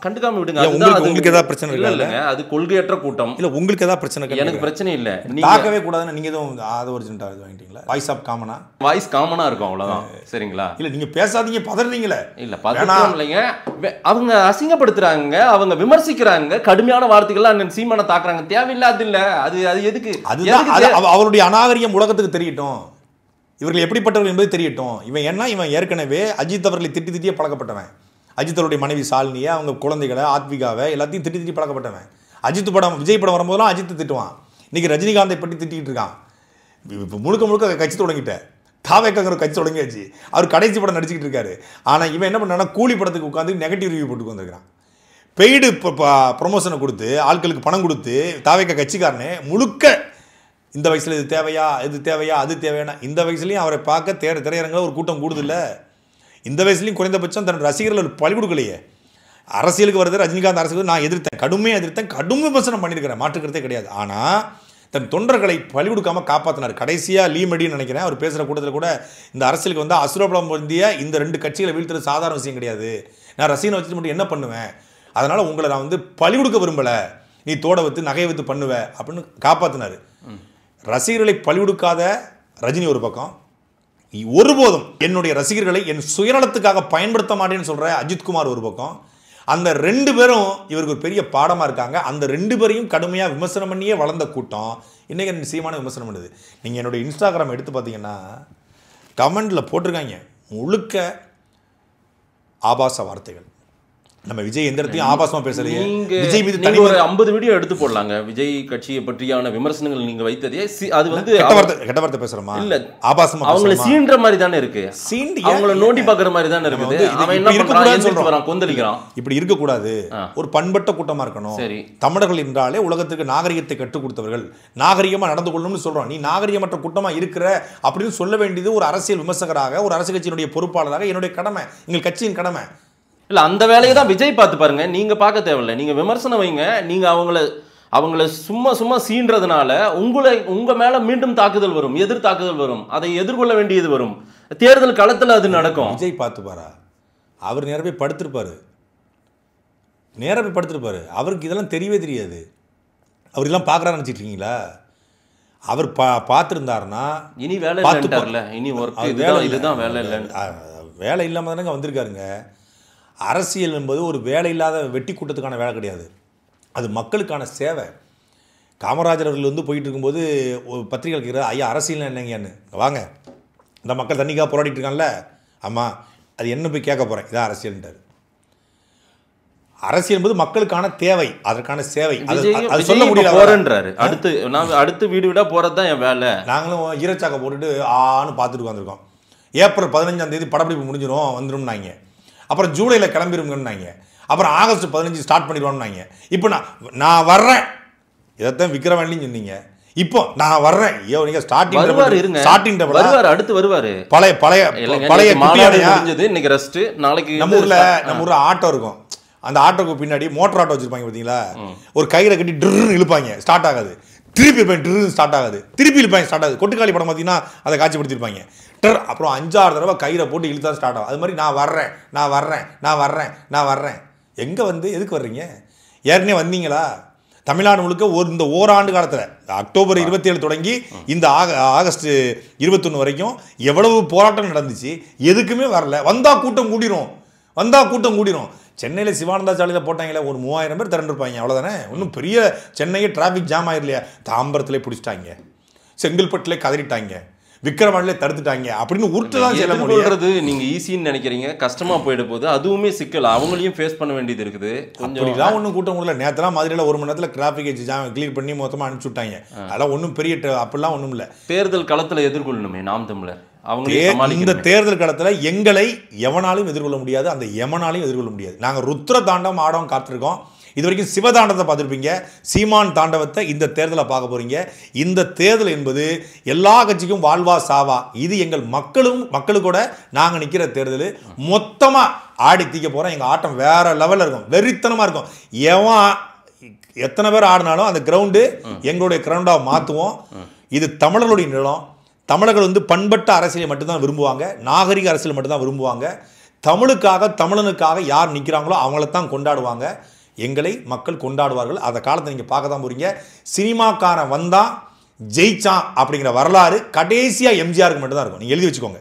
கண்டுக்காம விடுங்க. உங்களுக்கு ஏதாவது பிரச்சனை இல்லைங்க, அது கொள்கையற்ற கூட்டம். இல்ல உங்களுக்கு ஏதாவது பிரச்சனை? எனக்கு பிரச்சனை இல்ல. தாக்கவே கூடாதுன்னு நீங்க எதுவும் ஆதரிச்சுட்டா இது வாங்கிட்டீங்களா? வாய்ஸ் ஆஃப் காமனா, வாய்ஸ் காமனா இருக்கும் அவ்வளவுதான். சரிங்களா? இல்ல நீங்க பேசாதீங்க, பதறீங்களே. இல்ல பதறோம் இல்லைங்க. அவங்க அசிங்கப்படுத்துறாங்க, அவங்க விமர்சிக்கிறாங்க, கடுமையான வார்த்தைகள்லாம் அண்ணன் சீமானை தாக்குறாங்க. தேவையில்லாது இல்ல. அது எதுக்கு? அவருடைய அநாகரிகம் உலகத்துக்கு தெரியட்டும், இவர்கள் எப்படிப்பட்டவர்கள் என்பது தெரியட்டும். இவன் ஏற்கனவே அஜித் அவர்களை திட்டியே பழக்கப்பட்டவன். அஜித் அவருடைய மனைவி சாலினியை, அவங்க குழந்தைகளை, ஆத்விகாவை எல்லாத்தையும் திட்டி பழக்கப்பட்டவன். அஜித் படம், விஜய் படம் வரும்போதெல்லாம் அஜித் திட்டுவான். இன்னைக்கு ரஜினிகாந்தை பற்றி திட்டிகிட்டு இருக்கான். இப்போ முழுக்க கட்சி தொடங்கிட்டேன். தாவேக்காங்கிற கட்சி தொடங்கியாச்சு. அவர் கடைசி படம் நடிச்சுக்கிட்டு இருக்காரு. ஆனால் இவன் என்ன பண்ணான்னா, கூலி படத்துக்கு உட்காந்து நெகட்டிவ் ரிவ்யூ போட்டு வந்திருக்கான். பெய்டு ப்ரொமோஷனை கொடுத்து, ஆட்களுக்கு பணம் கொடுத்து, தாவேக்கா கட்சிக்காரனே முழுக்க இந்த வயசில் இது தேவையா, அது தேவையான, இந்த வயசுலையும் அவரை பார்க்க திரையரங்கில் ஒரு கூட்டம் கூடுதில்லை. இந்த வயசுலையும் குறைந்தபட்சம் தன் ரசிகர்கள் பழி கொடுக்கலையே. அரசியலுக்கு வருது ரஜினிகாந்த் அரசுக்கு நான் எதிர்த்தேன், கடும் விமர்சனம் பண்ணியிருக்கிறேன், மாற்றுக்கிறதே கிடையாது. ஆனால் தன் தொண்டர்களை பழி கொடுக்காமல் காப்பாற்றினார். கடைசியாக லீமடின்னு நினைக்கிறேன், அவர் பேசுகிற கூட்டத்தில் கூட இந்த அரசியலுக்கு வந்து அசுரபலம் பொருந்திய இந்த 2 கட்சிகளை வீழ்த்துறது சாதாரண விஷயம் கிடையாது. நான் ரசிகனை வச்சுட்டு மட்டும் என்ன பண்ணுவேன், அதனால் உங்களை நான் வந்து பழி கொடுக்க விரும்பலை, நீ தோட வைத்து நகையை வைத்து பண்ணுவேன் அப்படின்னு காப்பாற்றினார். ரசிகர்களை பழி கொடுக்காத ரஜினி ஒரு பக்கம், ஒருபோதும் என்னுடைய ரசிகர்களை என் சுயநலத்துக்காக பயன்படுத்த மாட்டேன்னு சொல்கிற அஜித்குமார் ஒரு பக்கம். அந்த 2 பேரும் இவருக்கு ஒரு பெரிய பாடமாக இருக்காங்க. அந்த 2 பேரையும் கடுமையாக விமர்சனம் பண்ணியே வளர்ந்த கூட்டம் இன்றைக்கி சீமான விமர்சனம் பண்ணுது. நீங்கள் என்னுடைய இன்ஸ்டாகிராம் எடுத்து பார்த்தீங்கன்னா கமெண்டில் போட்டிருக்காங்க முழுக்க ஆபாச வார்த்தைகள். நம்ம விஜய் எந்த இடத்தையும் ஆபாசமா பேசலையே. விஜய் மீது தனி ஒரு 50 வீடியோ எடுத்து போடலாங்க. விஜய் கட்சியை பற்றியான விமர்சனங்கள் நீங்க வைத்ததே அது வந்து கெட்ட வார்த்தை பேசுறமா இல்ல, ஆபாசமா அவங்கள சீன்ற மாதிரி தானே இருக்கு. சீண்டி அவங்கள நோண்டி பாக்குற மாதிரி தானே இருக்குது. அவன் என்ன பண்றான் சொல்றான், கொந்தளிக்கிறான். இப்படி இருக்க கூடாது. ஒரு பண்பட்ட கூட்டமா இருக்கணும். சரி, தமிழர்கள் என்றாலே உலகத்துக்கு நாகரிகத்தை கற்றுக் கொடுத்தவர்கள், நாகரிகமா நடந்து கொள்ளணும்னு சொல்றோம். நீ நாகரிகமற்ற கூட்டமா இருக்கிற அப்படின்னு சொல்ல வேண்டியது ஒரு அரசியல் விமர்சகராக, ஒரு அரசியல் கட்சியினுடைய பொறுப்பாளராக என்னுடைய கடமை, எங்கள் கட்சியின் கடமை. இல்ல அந்த வேலையை தான் விஜய் பார்த்து பாருங்க. நீங்க பார்க்க தேவையில்லை, நீங்க விமர்சனம் வைங்க. நீங்க அவங்கள சும்மா சீன்றதுனால உங்க மேல மீண்டும் தாக்குதல் வரும், எதிர் தாக்குதல் வரும், அதை எதிர்கொள்ள வேண்டியது வரும். தேர்தல் களத்தில் அது நடக்கும். விஜய் பார்த்து பாரா, அவர் நேரவே படுத்திருப்பாரு, அவருக்கு இதெல்லாம் தெரியவே தெரியாது. அவர் இதெல்லாம் பார்க்குறாரு நினச்சிட்டு இருக்கீங்களா? அவர் பார்த்துருந்தாருன்னா இனி வேலை இல்லைன்ட்டார்ல, இனி ஒர்க் இதுதான் வேலை இல்லைன்னு. வேலை இல்லாமல் தானேங்க வந்திருக்காருங்க. அரசியல் என்பது ஒரு வேலை இல்லாத வெட்டி கூட்டத்துக்கான வேலை கிடையாது, அது மக்களுக்கான சேவை. காமராஜர் அவர்கள் வந்து போயிட்டு இருக்கும்போது ஒரு பத்திரிகை கேட்குறாரு, ஐயா அரசியல் என்னங்கன்னு, வாங்க இந்த மக்கள் தண்ணிக்காக போராடிட்டு இருக்கான்ல, ஆமாம் அது என்ன போய் கேட்க போகிறேன், இதான் அரசியல்ன்றார். அரசியல் என்பது மக்களுக்கான தேவை, அதற்கான சேவை. அது சொல்ல முடியலன்றாரு. அடுத்து வீடு வீடாக போகிறது தான் என் வேலை. நாங்களும் ஈரச்சாக்கை போட்டுட்டு ஆன்னு பார்த்துட்டு வந்திருக்கோம். ஏப்ரல் 15ஆம் தேதி படப்பிடிப்பு முடிஞ்சிடும் வந்துடும்னாங்க. அப்புறம் ஜூலையில் கிளம்பிடுங்கன்னாங்க. அப்புறம் ஆகஸ்ட் 15 ஸ்டார்ட் பண்ணிடுவோம்னாங்க. இப்போ நான் வர்றேன், இதைத்தான் விக்ரவாண்டின்னு சொன்னீங்க. இப்போ நான் வர்றேன், நீங்கள் ஸ்டார்டிங் அடுத்து வருவார். பழைய இன்னைக்கு ரெஸ்ட், நாளைக்கு நம்ம ஊரில் ஆட்டோ இருக்கும். அந்த ஆட்டோக்கு பின்னாடி மோட்டர் ஆட்டோ வச்சிருப்பாங்க பார்த்தீங்களா, ஒரு கயிறை கட்டி ட்ருன்னு இழுப்பாங்க, ஸ்டார்ட் ஆகாது. திருப்பி இருப்பாங்க, ட்ரு ஸ்டார்ட் ஆகாது. திருப்பி இழுப்பாங்க, ஸ்டார்ட் ஆகுது. கொட்டுக்காளி படம் பார்த்தீங்கன்னா அதை காட்சிப்படுத்திருப்பாங்க. அப்புறம் 5-6 தடவை கயிறை போட்டு இழுத்தா ஸ்டார்ட் ஆகும். அது மாதிரி நான் வர்றேன். எங்கே வந்து எதுக்கு வர்றீங்க? ஏற்கனவே வந்தீங்களா? தமிழ்நாடு முழுக்க இந்த ஓராண்டு காலத்தில் அக்டோபர் 27 தொடங்கி இந்த ஆகஸ்ட் 21 வரைக்கும் எவ்வளவு போராட்டம் நடந்துச்சு, எதுக்குமே வரல. வந்தால் கூட்டம் கூடிரும். சென்னையில் சிவானந்தா சாலையில் போட்டாங்களே, ஒரு 3000 பேர் திரண்டிருப்பாங்க, அவ்வளோதானே. ஒன்றும் பெரிய சென்னையே டிராஃபிக் ஜாம் ஆயிரலையா. தாம்பரத்திலே பிடிச்சிட்டாங்க, செங்கல்பட்டிலே கதறிட்டாங்க, விக்கிரவாண்டிலே தடுத்துட்டாங்க அப்படின்னு உருட்டுதான் சொல்ல முடியாது. நீங்க ஈஸின்னு நினைக்கிறீங்க, கஷ்டமா போயிட போது அதுவுமே சிக்கல், அவங்களையும் ஃபேஸ் பண்ண வேண்டியது இருக்குது. அப்படிலாம் ஒன்றும் கூட்டம் கூட நேரத்தெல்லாம் மதுரையில் 1 மணி நேரத்தில் டிராஃபிக் ஜாம் கிளியர் பண்ணி மொத்தமாக அனுப்பிச்சு விட்டாங்க. அதெல்லாம் ஒன்றும் பெரிய அப்படிலாம் ஒன்றும் இல்லை. தேர்தல் களத்தில் எதிர்கொள்ளணுமே நாம் தமிழர். இந்த தேர்தல் களத்தில் எங்களை எவனாலும் எதிர்கொள்ள முடியாது, அந்த எவனாலையும் எதிர்கொள்ள முடியாது. நாங்கள் ருத்ர தாண்டவம் ஆடவும் காத்திருக்கோம். இது வரைக்கும் சிவதாண்டவத்தை பார்த்துருப்பீங்க, சீமான் தாண்டவத்தை இந்த தேர்தலை பார்க்க போறீங்க. இந்த தேர்தல் என்பது எல்லா கட்சிக்கும் வாழ்வா சாவா. இது எங்கள் மக்களுக்கூட நாங்கள் நிற்கிற தேர்தல். மொத்தமாக ஆடி தீக்க போகிறோம். எங்கள் ஆட்டம் வேற லெவலில் இருக்கும், வெறித்தனமாக இருக்கும். எத்தனை பேர் ஆடினாலும் அந்த கிரவுண்டு எங்களுடைய கிரவுண்டாக மாற்றுவோம். இது தமிழர்களுடைய நிலம். தமிழர்கள் பண்பட்ட அரசியலை மட்டும்தான் விரும்புவாங்க, நாகரிக அரசியலை மட்டும்தான் விரும்புவாங்க. தமிழுக்காக தமிழனுக்காக யார் நிற்கிறாங்களோ அவங்கள தான் கொண்டாடுவாங்க. எங்களை மக்கள் கொண்டாடுவார்கள். அந்த காலத்தை நீங்கள் பார்க்க தான் போறீங்க. சினிமாக்காரன் வந்தான் ஜெயிச்சான் அப்படிங்கிற வரலாறு கடைசியாக எம்ஜிஆருக்கு மட்டும்தான் இருக்கும். நீங்கள் எழுதி வச்சுக்கோங்க.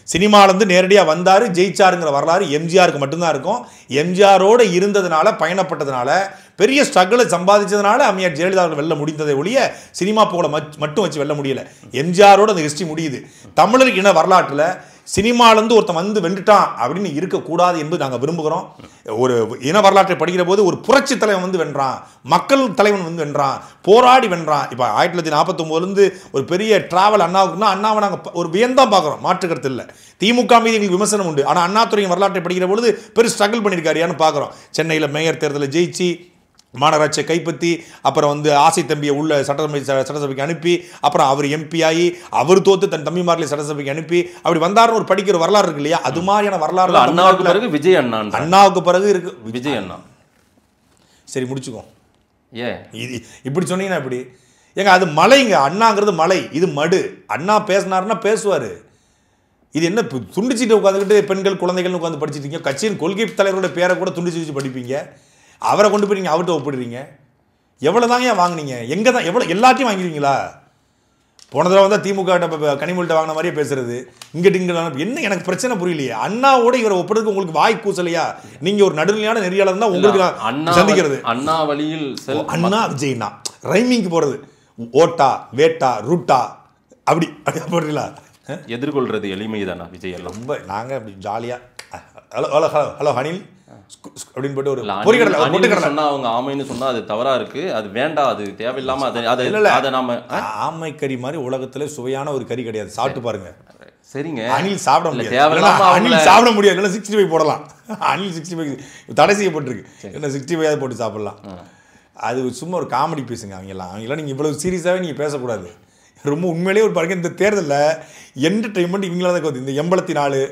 சினிமாவிலேருந்து நேரடியாக வந்தார் ஜெயிச்சாருங்கிற வரலாறு எம்ஜிஆருக்கு மட்டும்தான் இருக்கும். எம்ஜிஆரோடு இருந்ததுனால, பயணப்பட்டதுனால, பெரிய ஸ்ட்ரகிளை சம்பாதிச்சதுனால அம்மையார் ஜெயலலிதா வெல்ல முடிந்ததை ஒழிய சினிமா புகழை மட்டும் வச்சு வெல்ல முடியல. எம்ஜிஆரோட அந்த ஹிஸ்ட்ரி முடியுது. தமிழர் இன வரலாற்றில் சினிமாலேருந்து ஒருத்தன் வென்றுட்டான் அப்படின்னு இருக்கக்கூடாது என்று நாங்கள் விரும்புகிறோம். ஒரு இன வரலாற்றை படிக்கிற போது ஒரு புரட்சி தலைவன் வென்றான், மக்கள் தலைவன் வென்றான், போராடி வென்றான். இப்போ 1949 ஒரு பெரிய டிராவல் அண்ணாவுக்குன்னா அண்ணாவை நாங்கள் ஒரு வியந்தான் பார்க்குறோம், மாற்றுக்கிறது இல்லை. திமுக மீது எங்களுக்கு விமர்சனம் உண்டு. ஆனால் அண்ணாதுரையின் வரலாற்றை படிக்கிற பொழுது பெரிய ஸ்ட்ரகிள் பண்ணியிருக்காருன்னு பார்க்குறோம். சென்னையில் மேயர் தேர்தலில் ஜெயிச்சு, மாநகராட்சியை கைப்பற்றி, அப்புறம் ஆசை தம்பியை உள்ள சட்டசபைக்கு அனுப்பி, அப்புறம் அவர் எம்பி ஆகி அவர் தோத்து தன் தம்பிமார்களை சட்டசபைக்கு அனுப்பி அப்படி வந்தாருன்னு ஒரு படிக்கிற வரலாறு இருக்கு இல்லையா? அது மாதிரியான வரலாறு அண்ணாவுக்கு பிறகு விஜய் அண்ணாவுக்கு பிறகு இருக்கு. விஜய் அண்ணா சரி முடிச்சுக்கோ. இது இப்படி சொன்னீங்கன்னா இப்படி ஏங்க, அது மலைங்க. அண்ணாங்கிறது மலை, இது மடு. அண்ணா பேசினாருன்னா பேசுவார். இது என்ன துண்டிச்சிட்டு உட்காந்துக்கிட்டு பெண்கள் குழந்தைகள்னு உட்காந்து படிச்சுட்டு இருக்கீங்க? கட்சியின் கொள்கை தலைவரோட பேரை கூட துண்டிச்சு வச்சு படிப்பீங்க. அவரை கொண்டு போய் நீங்கள் அவர்கிட்ட ஒப்பிடுறீங்க. எவ்வளோ தாங்க வாங்கினீங்க? எங்கே தான் எவ்வளோ எல்லாத்தையும் வாங்கிடுவீங்களா? போன தடவை வந்தால் திமுக கனிமொழிட்ட வாங்கின மாதிரியே பேசுறது. இங்கிட்ட என்ன எனக்கு பிரச்சனை புரியலையே. அண்ணாவோட இவரை ஒப்பிடுறதுக்கு உங்களுக்கு வாய் கூசலையா? நீங்கள் ஒரு நடுநிலையான நெறியாளர் தான் உங்களுக்கு சந்திக்கிறது. அண்ணா வழியில் அண்ணா விஜய்னா ரைமிங்க்கு போகிறது. ஓட்டா வேட்டா ரூட்டா அப்படி போடுறீங்களா? எதிர்கொள்றது எளிமைதானா விஜய்? ரொம்ப நாங்கள் அப்படி ஜாலியாக hello hello hello hello Anil அப்படின்னு போட்டு ஒரு பொறிக்கடலை சொன்னா அவங்க ஆமைன்னு சொன்னா அது தவறா இருக்கு, அது வேண்டாம், அது தேவையில்லாம அதை நாம ஆமை கறி மாதிரி உலகத்துல சுவையான ஒரு கறி கிடையாது. சாப்பிட்டு பாருங்க. சரிங்க, அணில் சாப்பிட முடியாது. அணில் சாப்பிட முடியாது. 65 போடலாம். அணில் 65 தடை செய்யப்பட்டிருக்கு. என்ன 65 போட்டு சாப்பிடலாம். அது சும்மா ஒரு காமெடி பேசுங்க. அவங்கெல்லாம் நீங்கள் இவ்வளவு சீரியஸாகவே நீங்கள் பேசக்கூடாது. ரொம்ப உண்மையிலேயே ஒரு பாருங்க, இந்த தேர்தலில் என்டர்டெயின்மெண்ட் இவங்களால தான். இந்த 84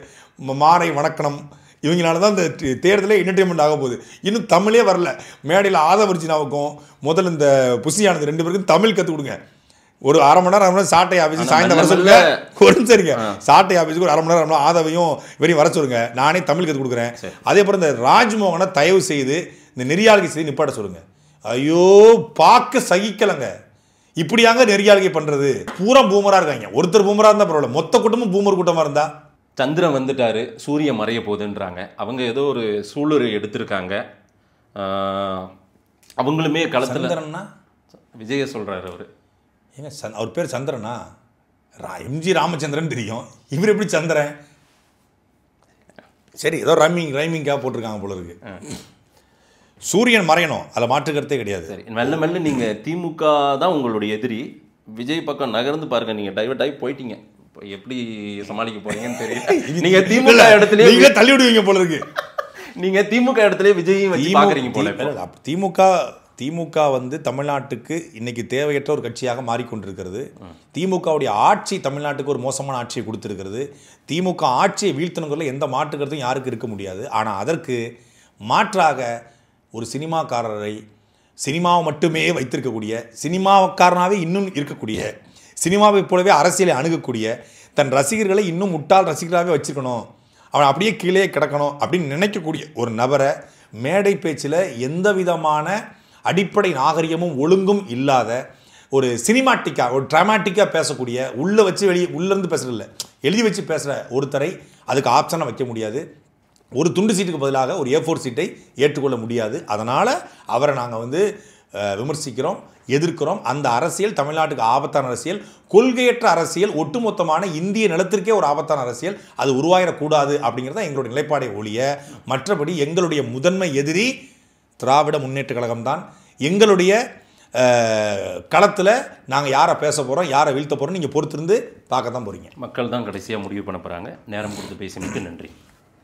மாறை வணக்கணம் இவங்களால தான் இந்த தேர்தலே என்டர்டெயின்மெண்ட் ஆக போகுது. இன்னும் தமிழே வரல. மேடையில் ஆதவர்ஜினாவுக்கும் முதல்ல இந்த புசியானது 2 பேருக்கும் தமிழ் கற்றுக் கொடுங்க. ஒரு அரை மணி நேரம் சாட்டை ஆஃபீஸ் சாயந்தரம் வர சொல்லுங்க. சரிங்க, சாட்டை ஆஃபீஸுக்கு ஒரு அரை மணி நேரம் ஆதவையும் இவரையும் வர சொல்லுங்க. நானே தமிழ் கற்றுக் கொடுக்குறேன். அதே போல் இந்த ராஜ்மோகனை தயவு செய்து இந்த நெறியாளுகை செய்து நிப்பாட்ட சொல்லுங்க. ஐயோ பார்க்க சகிக்கலைங்க. இப்படியாங்க நெறியாளுகை பண்ணுறது. பூரா பூமராக இருக்காங்க. ஒருத்தர் பூமராக இருந்தால் பரவாயில்ல, மொத்த கூட்டமும் பூமர் கூட்டமாக இருந்தா. சந்திரன் வந்துட்டாரு, சூரியன் மறைய போகுதுன்றாங்க. அவங்க ஏதோ ஒரு சூளுரை எடுத்திருக்காங்க. அவங்களுமே களத்தில் விஜய சொல்றாரு. அவர் ஏங்க அவர் பேர் சந்திரனா? எம்ஜி ராமச்சந்திரன் தெரியும். இவர் எப்படி சந்திரன்? சரி, ஏதோ ரைமிங்காக போட்டிருக்காங்க போல இருக்கு. சூரியன் மறையணும், அதில் மாற்றுக்கிறதே கிடையாது. சரி, மெல்ல மெல்ல நீங்கள் திமுக தான் உங்களுடைய எதிரி. விஜய் பக்கம் நகர்ந்து பாருங்க. நீங்கள் டைவர்ட் ஆகி போயிட்டீங்க. எப்படி சமாளிக்க போறீங்கன்னு தெரியல. நீங்க திமுக இடத்துல நீங்க தள்ளி விடுவீங்க போல இருக்கு. நீங்க திமுக இடத்துல விஜயும் வச்சு பாக்குறீங்க போல. திமுக தமிழ்நாட்டுக்கு இன்னைக்கு தேவையற்ற ஒரு கட்சியாக மாறிக்கொண்டிருக்கிறது. திமுகவுடைய ஆட்சி தமிழ்நாட்டுக்கு ஒரு மோசமான ஆட்சியை கொடுத்திருக்கிறது. திமுக ஆட்சியை வீழ்த்தணுங்கிறதுல எந்த மாற்றுக்கிறதும் யாருக்கு இருக்க முடியாது. ஆனால் அதற்கு மாற்றாக ஒரு சினிமாக்காரரை சினிமாவை மட்டுமே வைத்திருக்கக்கூடிய, சினிமாக்காரனாகவே இன்னும் இருக்கக்கூடிய, சினிமாவை போலவே அரசியலை அணுகக்கூடிய, தன் ரசிகர்களை இன்னும் முட்டாள் ரசிகராகவே வச்சுக்கணும், அவன் அப்படியே கீழே கிடக்கணும் அப்படின்னு நினைக்கக்கூடிய ஒரு நபரை மேடை பேச்சில் எந்த விதமான அடிப்படை நாகரிகமும் ஒழுங்கும் இல்லாத ஒரு சினிமாட்டிக்காக ஒரு ட்ராமாட்டிக்காக பேசக்கூடிய உள்ளே வச்சு உள்ளேருந்து பேசுகிறதில்ல எழுதி வச்சு பேசுகிற ஒருத்தரை அதுக்கு ஆப்ஷனாக வைக்க முடியாது. ஒரு துண்டு சீட்டுக்கு பதிலாக ஒரு A4 சீட்டை ஏற்றுக்கொள்ள முடியாது. அதனால் அவரை நாங்கள் விமர்சிக்கிறோம், எதிர்க்கிறோம். அந்த அரசியல் தமிழ்நாட்டுக்கு ஆபத்தான அரசியல், கொள்கையற்ற அரசியல், ஒட்டுமொத்தமான இந்திய நிலத்திற்கே ஒரு ஆபத்தான அரசியல். அது உருவாயிடக்கூடாது அப்படிங்கிறத எங்களுடைய நிலைப்பாடை ஒழிய மற்றபடி எங்களுடைய முதன்மை எதிரி திராவிட முன்னேற்ற கழகம்தான். எங்களுடைய களத்தில் நாங்கள் யாரை பேச போகிறோம், யாரை வீழ்த்த போகிறோம் நீங்கள் பொறுத்திருந்து பார்க்க தான் போகிறீங்க. மக்கள் தான் கடைசியாக முடிவு பண்ண போகிறாங்க. நேரம் கொடுத்து பேசினதுக்கு நன்றி.